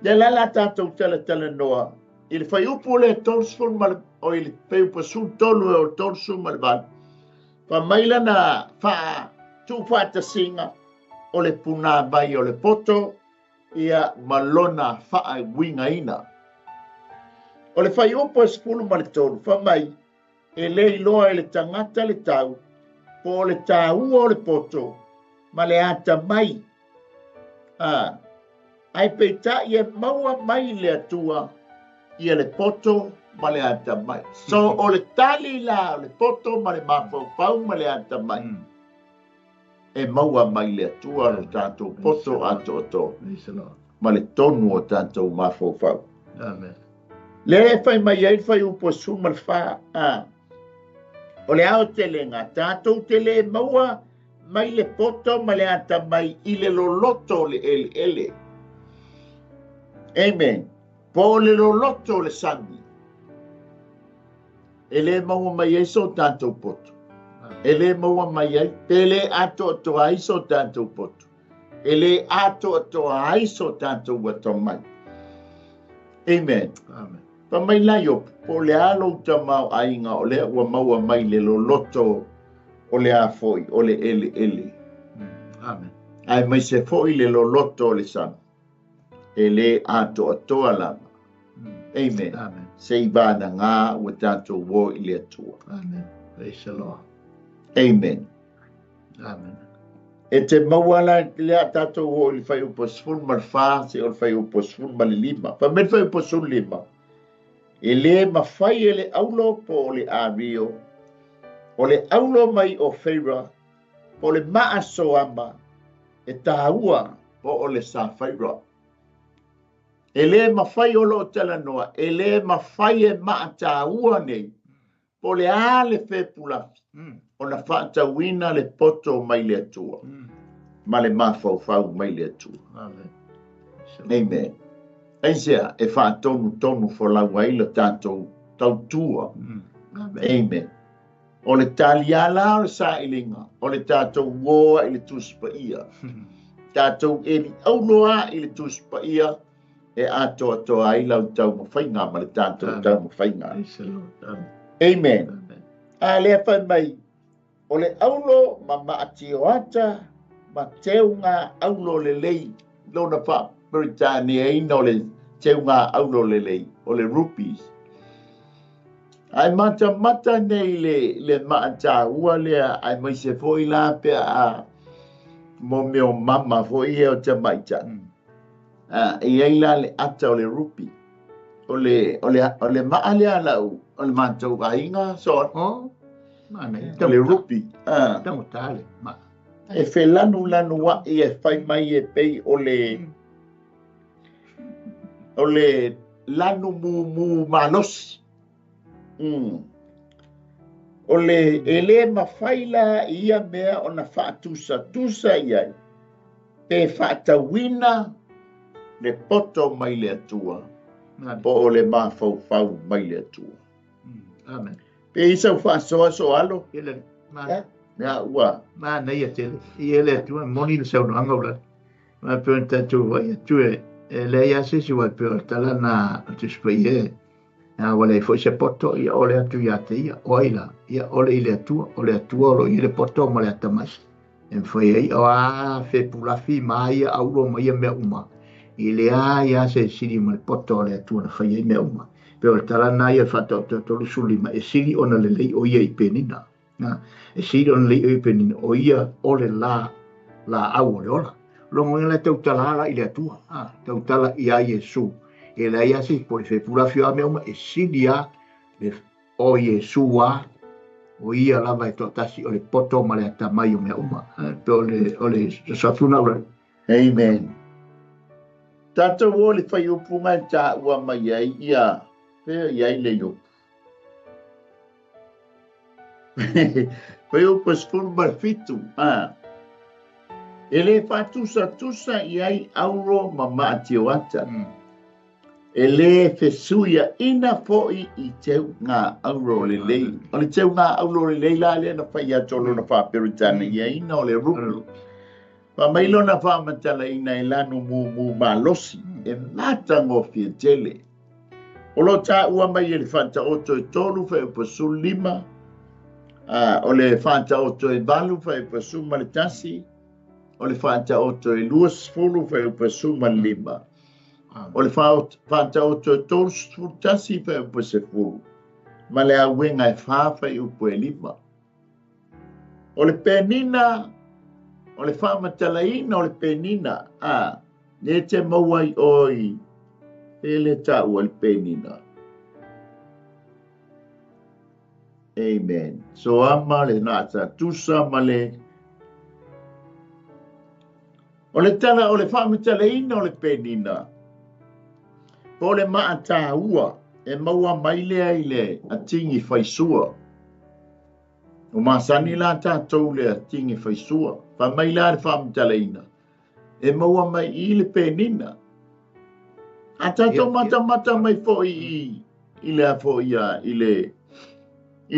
S1: Le la tato tele noa. I le fai upu le tolsun ma o I le fai upu sun tolu e o tolsun ma le van. Fa maila na fa tu fata singa o le puna mai o le poto ia malona fa winga ina. O le fai upu e spulu ma le tolu. Fa mai e le iloa e le tangata le tau po le tau o le poto ma le ata mai. Ai peita ia maua mai le atua ia le poto ma le ata mai. So o le tali la o le poto ma le mafau ma le ata mai. E maua mai le atua o tātou poto ato ma le tonu o tātou mafau.
S2: Amen.
S1: Le fai mai ai fai upo su ma le wha. O le ao tele ngā tātou tele maua mai le poto ma le ata mai I le loloto le ele. Amen. Po le loloto le sangi. Ele maua mai ai so tātou poto. Ele maua mai ai. Pele ato ai so tātou poto. Ele ato ai so tātou wato mai. Amen.
S2: Amen.
S1: Pa mai lai o po le alo tamau ainga o le ua maua mai le loloto o le a foi o le ele.
S2: Amen.
S1: Ai mai se foi le loloto o le sangi. Ele ato lama. Amen.
S2: Amen.
S1: Sei bana ngā ua tātou wo I le atua.
S2: Amen. Praise the Lord.
S1: Amen.
S2: Amen.
S1: E te mawala le tātou wo I le whai upo sfun ma le whā se o le whai upo sfun ma le lima. Pa me whai upo sun lima. E le mawhai e le aulo po o le ārio. O le aulo mai o whaira. Po le maa soama. E tāua po o le sa whaira. E le mawhai o lo tala noa. E le mawhai e maa tāua nei. Po le a le whepula. O na whaatawina le poto mai le atua. Ma le mafau mai le atua.
S2: Amen.
S1: Amen. Eisea e whaatonu fo lau ai le tātou tautua. Amen. O le taliala o le sa ilinga. O le tātou woa I le tuspa ia. Tātou e li aunoa I le tuspa ia. E ato ai lau tau mawhainga ma le tātou tau mawhainga. Amen. A lea whai mai. O le aulo ma maatio ata. Ma teo ngā aulo le lei. Lona wha Britania ina o le teo ngā aulo le lei. O le rupees. Ai mata nei le maata ua lea. Ai mai se foi la pe a mo meo mama foi e o te maita. E ai la le ata o le rupi. O le maa lea lau. O le mātou ainga so.
S2: Oh. Mana
S1: O le rupi.
S2: Tango tale. Ma.
S1: E whe lanu wa I e whai mai e pei o le lanu mu malos. O le ele mawhaila ia mea o na whaatusa iai. Pe whaatawina le poto mai le atua. Po o le mawhau mai le atua.
S2: Amen.
S1: Pe isa whaasoa so alo.
S2: Ele. Ma.
S1: Mea ua.
S2: Ma nei a tele. I ele tua moni le sau anga ula. Ma pe ta tu vai tu le ia se si wa pe tala na tu spai e. Na wale fo se poto ia ole atu ia te ia oila. Ia ole ile atu lo ile poto ma le tamas. En foi ai o a fe pulafi mai au lo mai me uma. Ile a ia se siri ma poto le atu na fai me uma. Pe o tala na ia fa to suli ma e siri ona le lei o ia I penina. Na e siri ona le i penina o ia ole la au le ola. Longo le tau tala la ile atu. Tau tala ia Yesu. E la ia si po fe pulafi a me uma e siri a o Yesu a o ia lava e tasi o le poto ma le atamai o mea uma. Pe o le safuna ura.
S1: Amen. Tātou o le whai upunga tā ua mai ai ia. Pea iai le yo. Whai upa skuru fitu. E le tusa iai auro ma maatio ata. E le fesuia ina foi I teu ngā auro le lei. O le teu ngā auro le lei la le na whai atolo na whaperitana ia ina o le ruku. Pa mailo na whamatala ina I lanu mu malosi. E mata ngofia tele. O lo tā ua mai e le whanta oto e tolu whai upasu 5. O le whanta oto e valu whai upasu ma le tasi. O le whanta oto e luas fulu whai upasu ma 5. O le whanta oto e tolu tasi whai upase fulu. Ma le awenga e whawhai upo e 5. O le penina, o le whamatalaina o le penina, ne te mauai oi, e le tau o le penina. Amen. So ama le nata tusa ma le, o le tala o le whamatalaina o le penina. Po le maa tā ua, e maua mailea I le atingi whaisua. O masani la tātou le atingi whaisua. Pa maila le whamatalaina. E maua mai I le penina. A tātou mata mai fo I le a fo ia I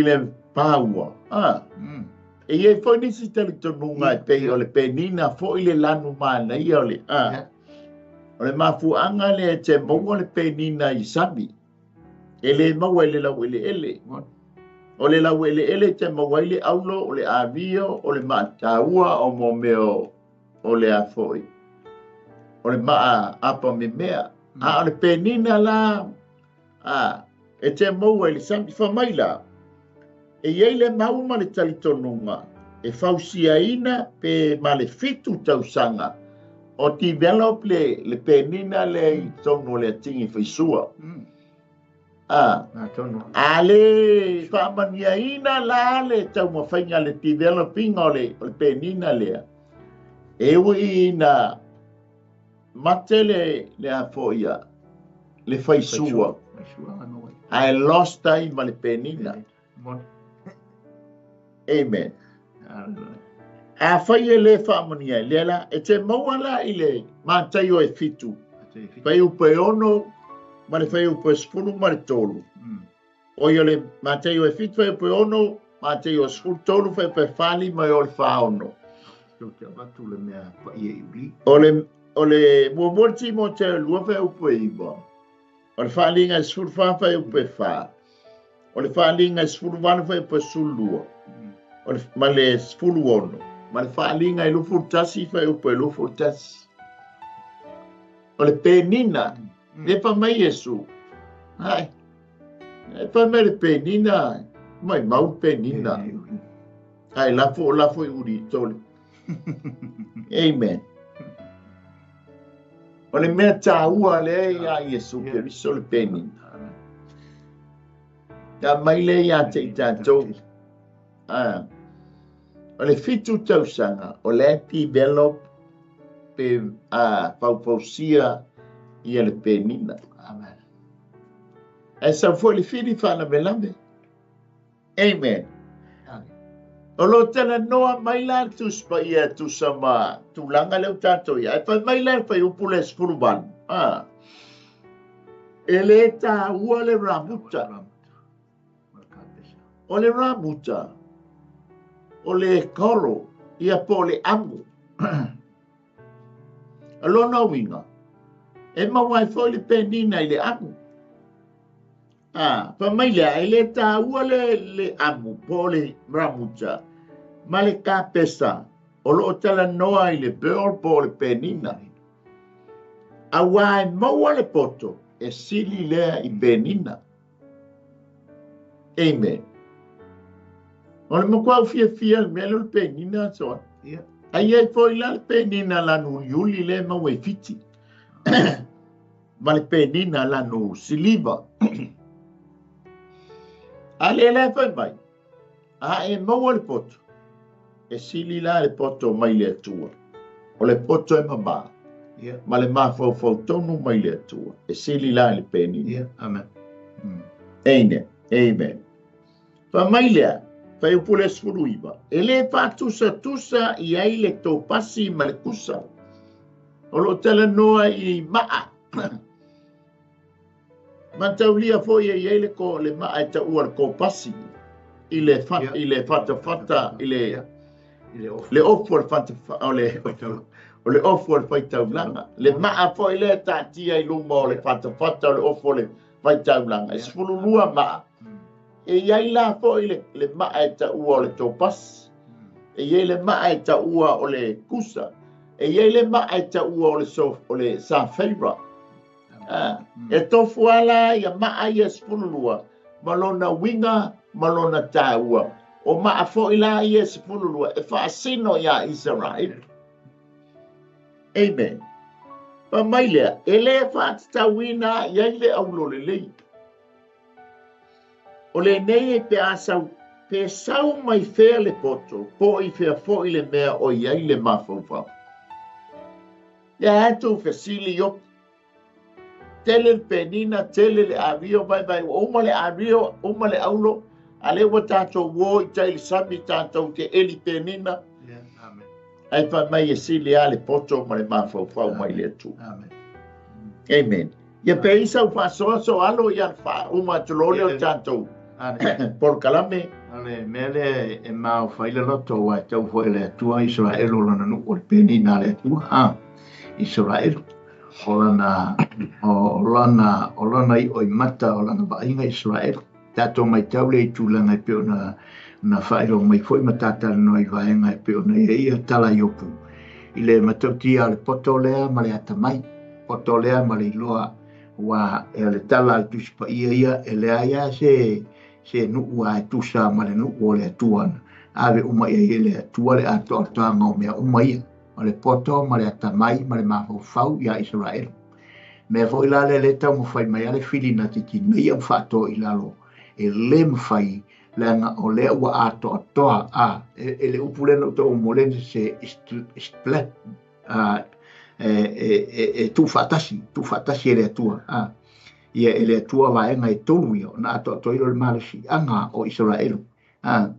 S1: le pāua. E iei fo nisi tali tonunga e pei o le penina fo I le lanu mana I o le O le mafuanga le te maua le penina I sami. E le maua le lau ele. O le lau ele te maua le aulo o le avio o le mataua o mo meo o le afoi. O le maa apa me mea. O le penina la. E te maua le sami whamaila. E iei le mauma le talitonunga. E fausiaina pe ma le fitu tausanga. O develop le penina le I tono le atingi whaisua. A le whamaniaina la le tau mawhainga le developing o le penina lea. E ui na mate le a foia, le whaisua. I lost time ma le penina. Amen. A whai e le whamania le la, e te mauala I le mātai o e fitu. Whai upe ono, ma le whai upe spunu ma le tolu. O ia le mātai o e fitu, whai upe ono, mātai o spunu tolu, whai upe whali mai o le whaono. O le muamurti mo te lua whai upe iwa. O le whalinga e spunu whai upe wha. O le whalinga e spunu wanu whai upe sulua. Ma le spunu ono. Ma le whaalinga I lufu tasi whai upo e lufu tasi. O le penina, le pa mai Yesu. Hai, le pa mai le penina, mai mau penina. Hai, lafo I uri tole. Amen. O le mea tā ua le ia Yesu ke riso le penina. Ka mai le ia te I tātou. O le fitu tausanga, o le develop pe paupausia ia le penina. Amen. E sa fo le fili whana melame. Amen. O lo tana noa mai la tu spa ia tu sama tu langa leo tato ia. E pa mai la pa upule spuruban. E le ta ua le ramuta. O le ramuta. o le kolo ia po le amu. Alona winga. E mawai foi le penina i le amu. Pa mai lea e le tāua le amu po le mramuta. Ma le kāpesa o lo tala noa i le beol po le penina. A wai maua le poto e sili lea i penina. Amen. O le makwau fia melo le penina soa. Ai e foi la le penina la nu yuli le maua fiti. Ma le penina la nu siliva. A le fai mai. A e maua le poto. E sili la le poto mai le atua. O le poto e mama. Ma le mafau tonu mai le atua. E sili la le penina.
S2: Amen.
S1: Amen. Pa mai lea. Fai upule sfuruiva. E le tusa i ai le tō pasi ma le kusa. O lo tala noa i maa. Mantaulia foi e ai le ko le maa e ta ua le ko pasi. I le fata, i le ofu al fata, o le ofu al fai taulanga. Le maa foi le tatia i luma o le fata, o le ofu le fai taulanga. E sfurulua maa. E iai la fo le maa e ta ua o le tōpasi. E iai le maa e ta ua o le kusa. E iai le maa e ta ua o le 𝚟𝚑𝚎𝚅. E tofu ala ia maa ia spululua. Malona winga, malona tāua. O maa fo ila ia spululua. E whaasino ia Israel. Amen. Pa mai lea, e le whaatatawina iai le aulole lei. O le nei e pe sau mai fea le poto, po i fea fo i le mea o iai le mafaufa. Ia atu fe sili yo. Tele le penina, tele le avio, vai, oma le avio, oma le aulo, ale wa tato wo i tai le sami tato te eli penina. Ai fa mai e sili a le poto ma le mafaufa mai le tu. Amen. Ia pe isa ufa so alo ia fa uma tulole o tato. Por kalame
S2: ale mele e mau faile loto wa tau foi le tua Israel lana no o penina le tua Israel olana i oi mata olana bainga Israel tato mai tau le tulanga e pe na failo mai foi matata no i vaenga e pe ona ia tala yopu ile matautia le potolea ma le atamai potolea ma le loa wa le tala tu spa ia ele aya se nuua e tusa ma le nuua le atuana. Ave uma ia le atua le ato atoanga o mea uma ia. Ma le poto, ma le atamai, ma le mafau ia Israel. Mea fo ila le tau mawhai mai ale fili na tiki nei am whato ilalo. E le mawhai le anga o le ua ato atoa e le upulena uta o molene se splat tu fatasi e le atua. Ia ele atua vaenga e tonu ia na ato le malasi anga o Israel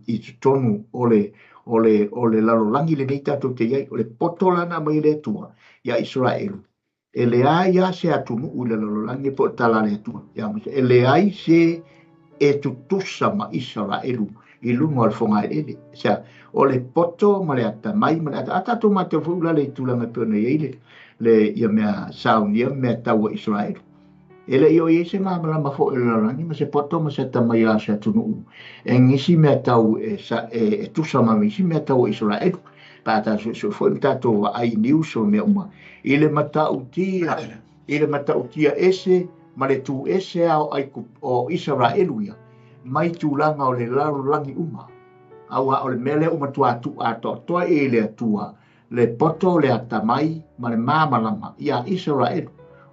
S2: i tonu o le lalolangi le nei tatou te iai o le potolana mai le atua ia Israel ele ai ia se atunu u le lalolangi po tala le atua ia ele ai se e tutusa ma Israel i lungo al fonga ele sa o le poto ma le atamai ma le atato ma te fula le tulanga pene ile le ia mea saunia mea taua Israel. Ele io se mamala ma fo elangi ma se poto ma se tamai a se tunu e ngisi me tau e tusa ma ngisi me tau Israel pa ta so fo tato ai news o me uma ile mata utia ese ma le tu ese au ai o Israel ia mai tu langa o le laro langi uma au o le mele uma tu atu ato to ele tua le poto le atamai ma le mamala ia Israel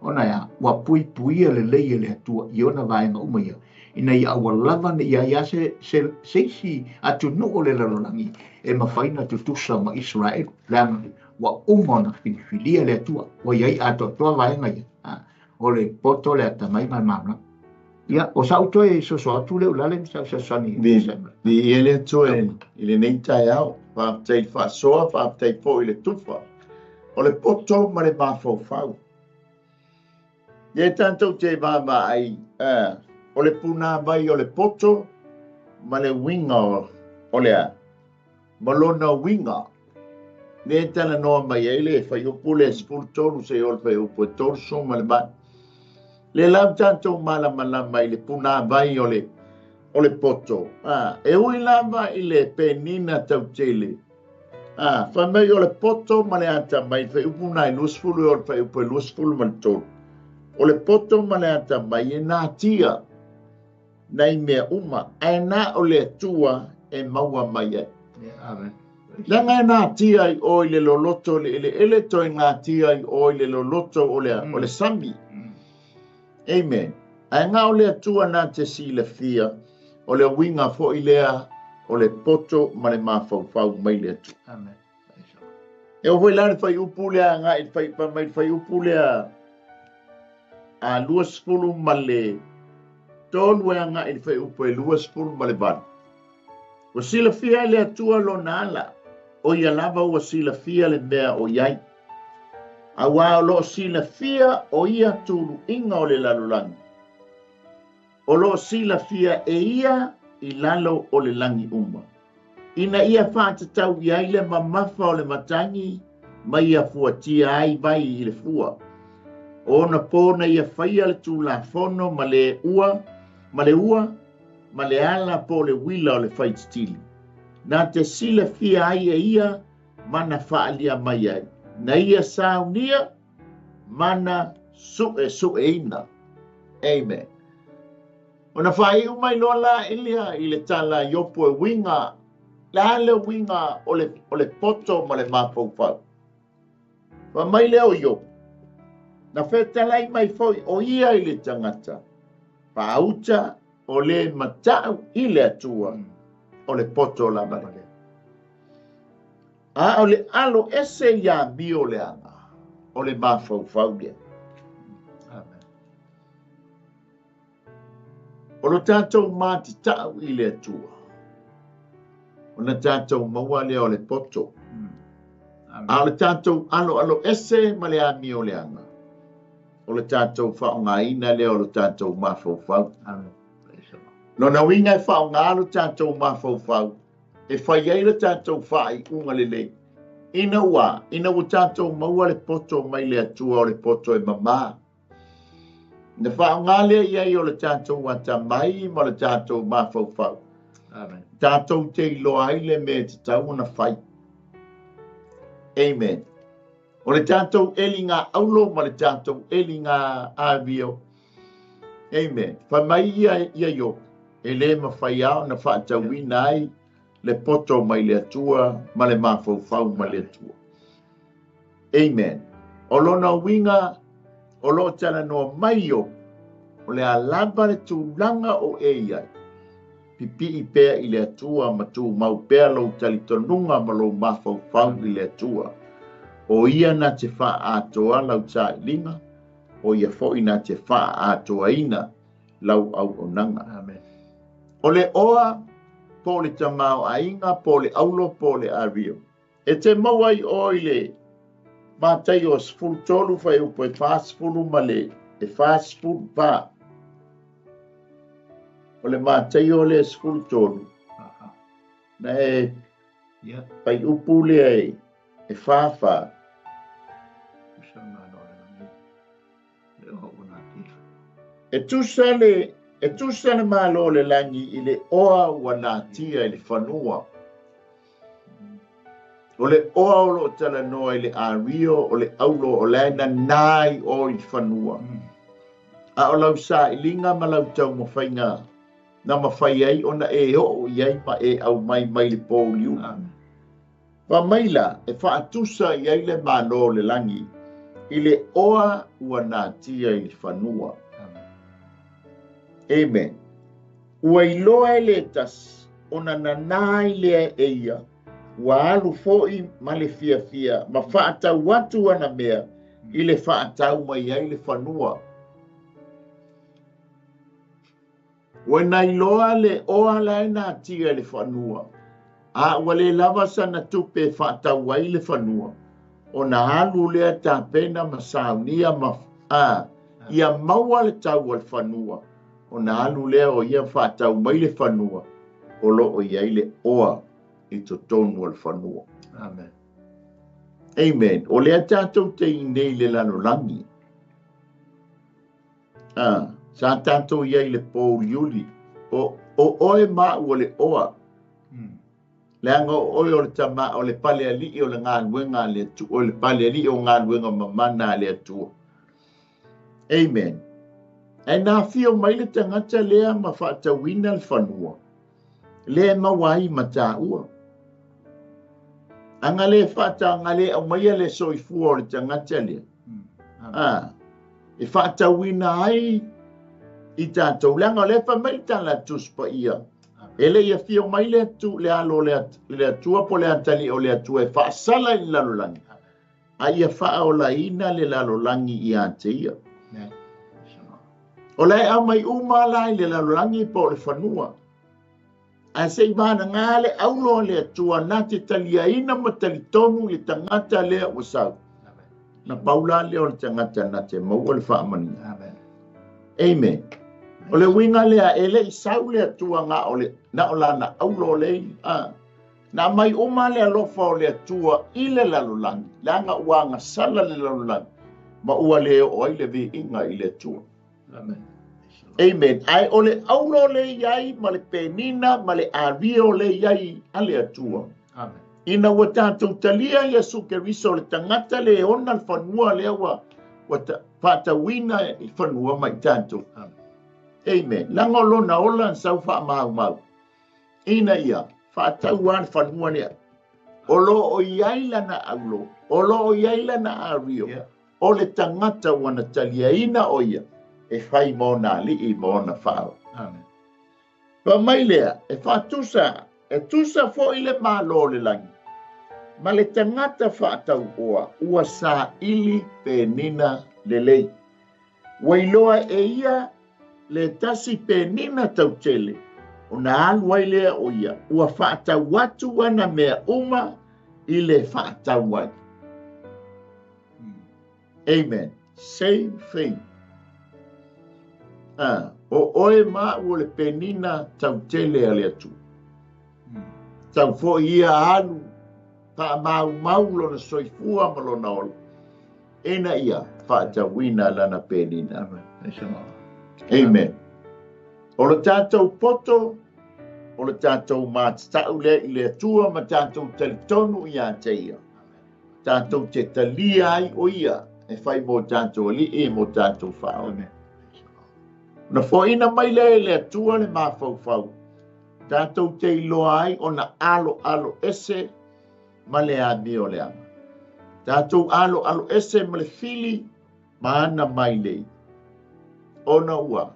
S2: ona ya wa pui le lei le atua i ona vaenga uma ia ina ia awa lava na ia se si atu no o le lalolangi e mawhaina tutusa ma Israel langa wa umona filia le atua wa iai ato toa vaenga ia o le poto le atamai ma mamla ia o sauto e so atu le ulale sa sani
S1: di ele atua ele nei Taeao fa tei fa soa fa tei po ile tufa o le poto ma le mafau Ia tantou te mama ai, o le puna mai o le poto, ma le winga o lea. malona winga. Ne tala noa mai ele fai upule spul tolu se ol fai upu tolu so malba. Le lau tanto mala mai le puna vai ole poto. E ui lava ile penina tau tele. Fa mai ole poto male ata mai fai upu nai lusfulu ol fai upu lusfulu mal tolu. Ole poto male ata mai e nā tia. Nai mea uma. Ai nā ole tua e maua mai e.
S2: Amen.
S1: Langa nā tia i oi le loloto le ele toi nā tia i oi le loloto ole sami. Amen. Ai ngā ole atua nā te sila fia ole winga fo i lea ole poto ma le mawhau mai le atu.
S2: Amen.
S1: E o hoi lana whai upu lea ngā i whai pa mai whai upu lea a lua spulu ma le tolu e ngā i whai upu e lua spulu ma le bana. O sila fia le atua lo nala. O ia lava ua sila fia le mea o iai. A wā lo sila fia o ia tulu inga o le lalulangi. O lo sila fia e ia i lalo o le langi uma. Ina ia whātatau iai le mamafa o le matangi ma ia fuatia ai vai i le fua. O na pōna ia whaia le tūla whono ma le ua, ma le ala po le wila o le whaititili. Nā te sila fia ai e ia, mana whaalia mai ai. Na ia saunia, mana su e ina. Amen. O na whai umai loa la ilia i le tala yopo e winga, la le winga o le poto ma le mapau. Wa mai leo yopo. Na whetalai mai foi o ia i le tangata. Whauta o le matau i le atua. O le poto la mare. O le alo ese ia mi o le anga. O le mawhau lea.
S2: Amen.
S1: O lo tātou māti tau i le atua. O na tātou maua lea o le poto. O le tātou alo ese ma le a mi o le anga. O le tātou whaonga ina lea o le tātou mawhau.
S2: Amen.
S1: Lona winga e whao ngālo tātou mawhau. E whai ei le tātou whai unga lele. Ina ua tātou maua le poto mai le atua o le poto e mamā. Na whao ngālea iei o le tātou wata mai ma le tātou mawhau.
S2: Amen.
S1: Tātou te iloa ai le me te tau na whai. Amen. O le tātou elinga aulo ma le tātou elinga avio. Amen. Whai mai ia yo. E le mawhai au na whaatauina ai le poto mai le atua ma le mawhau mai le atua. Amen. O lona winga o lo tala noa mai o le alaba le tūlanga o e iai. Pipi i pēr i le atua ma tū mau pēr lau talitonunga ma lau mawhau i le atua. O ia na te wha atoa lau tā ilinga, o ia fo ina te wha atoa ina lau au onanga.
S2: Amen.
S1: O le oa, po le tamau ainga, po le aulo, po le ario. E te mawai o le mātai o sfulu tolu whai upo e whāsfulu male, e whāsfulu pā. O le mātai o le sfulu tolu. Na e pai upu le e whāwha. E tusa le malo le langi i le oa ua nā tia i le whanua. O le oa o lo tala noa i le ario o le aulo o le aina nai o i whanua. A o lau sa i linga ma lau tau mawhainga. Na mawhai ai o na e o iai ma e au mai le pōliu. Wa maila e wha atusa i ai le malo le langi i le oa ua nā tia i le whanua. Amen. Ua iloa le tas ona nanai lea eia. Ua alu foi ma le fia ma whaatau watu ana mea i le whaatau mai ai le whanua. Ua na iloa le oa lai nā tia le whanua. A ua le lava sana tupe whaatau ai le whanua. O na alu lea tā pena ma saunia ma ia maua le tau al whanua. O na alu lea o ia whaatau mai le whanua, o lo o iai le oa i to tonu o le whanua.
S2: Amen.
S1: Amen. O lea tātou te i nei le lalolangi. Sa tātou iai le pōuriuri. O oe mā ua le oa. Leanga oe o le tama o le pale ali o le ngāluenga le tu. O le pale ali o ngāluenga mamana le atua. Amen. Ai nā whio mai le tangata lea ma whaatawina le whanua. Lea mawai ma tā ua. Anga le whaata ngale au maia le soifua o le tangata lea. E whaatawina ai i tātou. Leanga le whamai tala tuspa ia. Ele ia whio mai le atu le alo le atua po le atali o le atua e whaasala i lalolangi. A ia wha o la ina le lalolangi i ate ia. O lai au mai umalai le lalolangi po le whanua. A sei mana ngale aulo le atua na te talia ina ma tali tonu le tangata lea o sau. Na paula le o le tangata na te maua le whaamani. Amen. O le winga lea ele i sau le atua ngā o le na o lana aulo le na mai uma le alofa o le atua i le lalolangi. Langa uanga sala le lalolangi. Ma ua le o ai le vi inga i le atua. Amen. Amen. Ai o le aulo le iai ma le penina ma le ario le iai a le atua. Amen. Ina ua tātou talia Iesu Keriso le tangata le ona le whanua lea wa whaatawina i whanua mai tātou. Amen. Langa lona ola sau wha mau. Ina ia, whaatauan whanua lea. Olo o iai lana aulo, olo o iai lana ario, o le tangata wana talia ina o ia. E whai mōna li i mōna whao. Amen. Pa mai lea, e whātusa, e tusa fo i le mālo le langi. Ma le tangata whātau oa, ua sa ili penina le lei. Wailoa e ia le tasi penina tau tele, o na aluai lea o ia, ua whātau watu wana mea uma i le whātau wai. Amen. Same thing. O oe mā ua le penina tau tele a le atu. Tau fo ia alu, pa mau lona soifua ma lona olu. Ena ia, whaatau wina lana penina. Amen. O le tātou poto, o le tātou mātatau lea i le atua ma tātou talitonu i a teia. Tātou te talia ai o ia, e whai mō tātou ali e mō tātou whao. Na fōina mai le atua le mawhau. Tātou te iloa ai o na alo ese ma le ami o le ama. Tātou alo ese ma le fili ma ana mai lei. Ona ua,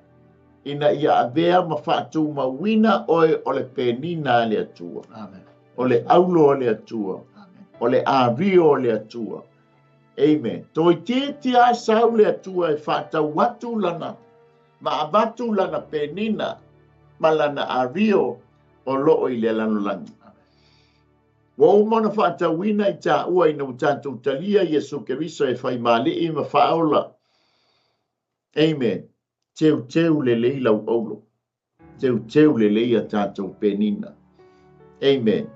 S1: ina ia avea ma whaatu ma wina oe o le penina le atua. Amen. O le aulo o le atua. Amen. O le ario o le atua. Amen. Toi te a sau le atua e whaatau watu lana. Ma avatu lana penina, ma lana ario o loo i le lanolangi. Wa umana whaatawina i tā ua i nau tātou talia Iesu Keriso e whai mali i ma whaola. Amen. Teu le lei lau aulo. Teu le lei a tātou penina. Amen.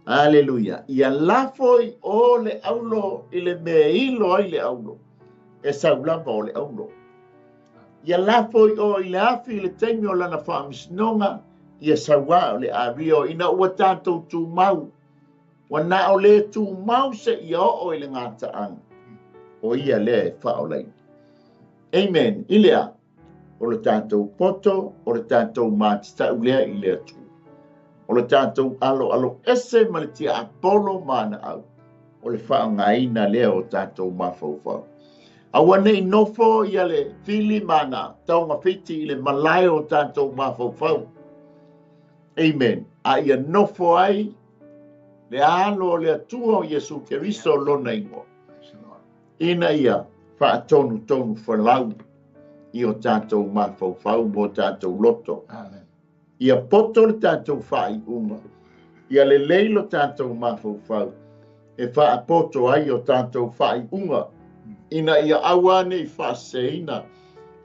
S1: Alleluia. Ia lafoi o le aulo i le mea ilo ai le aulo. E saulapa o le aulo. Ia lafoi o i le afi le teimi o lana whaamisnonga, ia sawa o le ario, ina ua tātou tū mau. Wana o le tū mau se ia o i le ngāta ang. O ia le whaolai. Amen. Ilea, o le tātou poto, o le tātou mātitau lea i le atu. O le tātou alo ese ma le tia apolo mana au. O le whaongaina lea o tātou mawhauwhau. Awa nei nofo ia le fili mana, taunga whiti i le malai o tātou mawhauwhau. Amen. A ia nofo ai, le alo le atua o Iesu Keriso lona ingo. Ina ia, whaatonu whalau i o tātou mawhauwhau mo tātou loto. Amen. Ia poto le tātou whai uma. Ia le leilo tātou mawhauwhau. E whaapoto ai o tātou whai unga. Ina ia awane i whaseina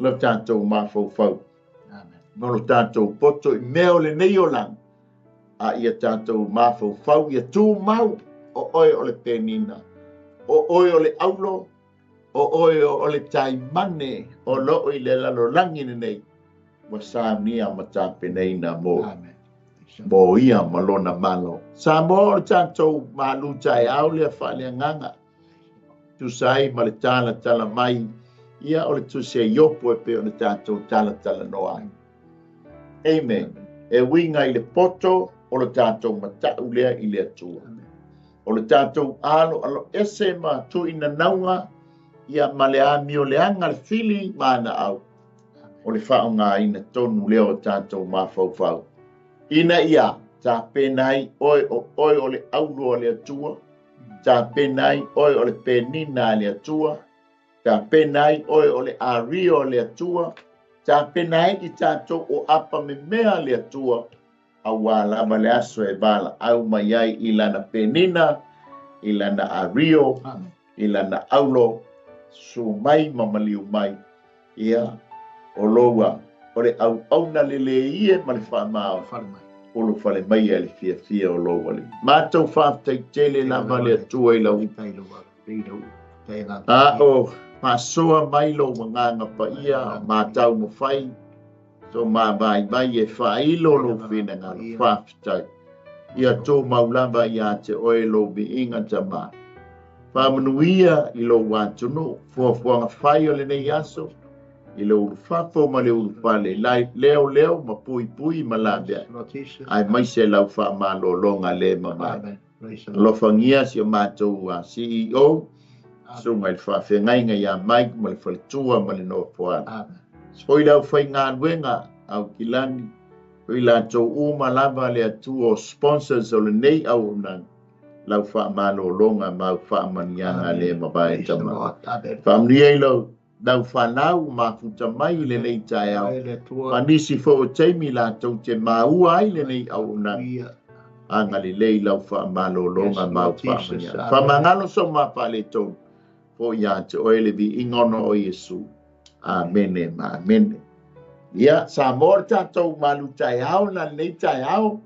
S1: le tātou mawhauwhau. Amen. Molo tātou poto i meo le nei o lang. a ia tātou mafau ia tū mau o oe o le penina, o oe o le aulo, o oe o le taimane o loo i le lalolangi nei, wa sānia ma tāpeneina mo. Mo ia malona malo. Sa mo le tātou Malū Taeao le Faaleagaga. Tu sai ma le tala mai, ia o le tu se iopo e pe o le tātou tala noa. Amen. E winga i le poto o le tātou matau lea i le atua. O le tātou alo ese ma tu ina naunga, ia ma le amio le anga le fili mana au. O le whaonga ina tonu leo o tātou mafau. Ina ia, tā penai oi o le aulu o le atua, tā penai oi o le penina le atua, tā penai oi o le ario le atua, tā penai i tātou o apa me mea le atua, a wala ma le aso e wala, au mai ai i lana penina, i lana ario, i lana aulo, su mai mamaliu mai, ia o loa, o le au na lele ie ma le whamao, o lo fale mai e le fia o loa le. Mātou whaftai tele lama le atua i lau. O pasoa mai lo manganga pa ia, mātau mo whai, so mai e whailo lo whina ngā whaftai. Ia tō maulamba ia te oe lo bi inga ta mā. Whamanuia i lo wātunu, fuafuanga whai o le nei aso, i lo whafo ma le urupale, leo ma pui ma labia. Ai mai se lau whamalo longa le mamai. Lofangia si o mātou a CEO, so ngai whawhengainga ia mai, ma le whaletua ma le noa poana. Hoi lau whai ngā nuenga au kilani, hoi la tō uma lava le atu o sponsors o le nei au unang, lau whamalo longa mau whamanianga le mabai tama. Whamnia i lau, lau whanau mafuta mai le nei Taeao, panisi fo o teimi la tō te maua ai le nei au unang, anga le lei lau whamalo longa mau whamanianga. Whamangalo so mapale tō, po ia te oele vi ingono o Yesu. Amen, amen. Ia, sa mor tātou Malū Taeao na nei Taeao,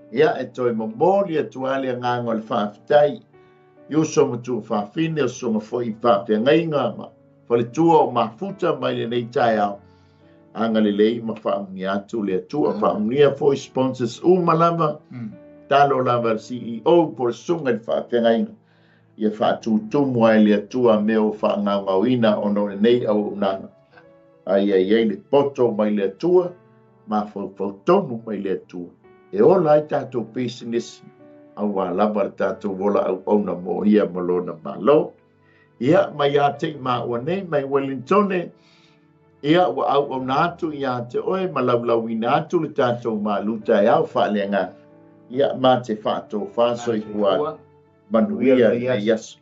S1: ia e toi mamori e tuale a ngāngo le whaafitai, iu so matu whaafine o so mafoi whaafiangainga ma, whale tua o mafuta mai le nei Taeao, anga le lei ma whaamni atu le atua, whaamnia foi sponsors malama, talo lava CEO por sunga le whaafiangainga, ia whaatutumu ai le atua meo whaangangauina ono le nei au unanga. Ai le poto mai le atua, ma fautonu mai le atua. E ola ai tātou business, au a lava le tātou wola au na mo ia malona malo. Ia mai a te ma nei mai Wellingtone, ia wa au na atu ia te oe malaulau ina atu le tātou Malū Taeao Faaleagaga. Ia ma te whaatou whāsoi kua manuia e yasu.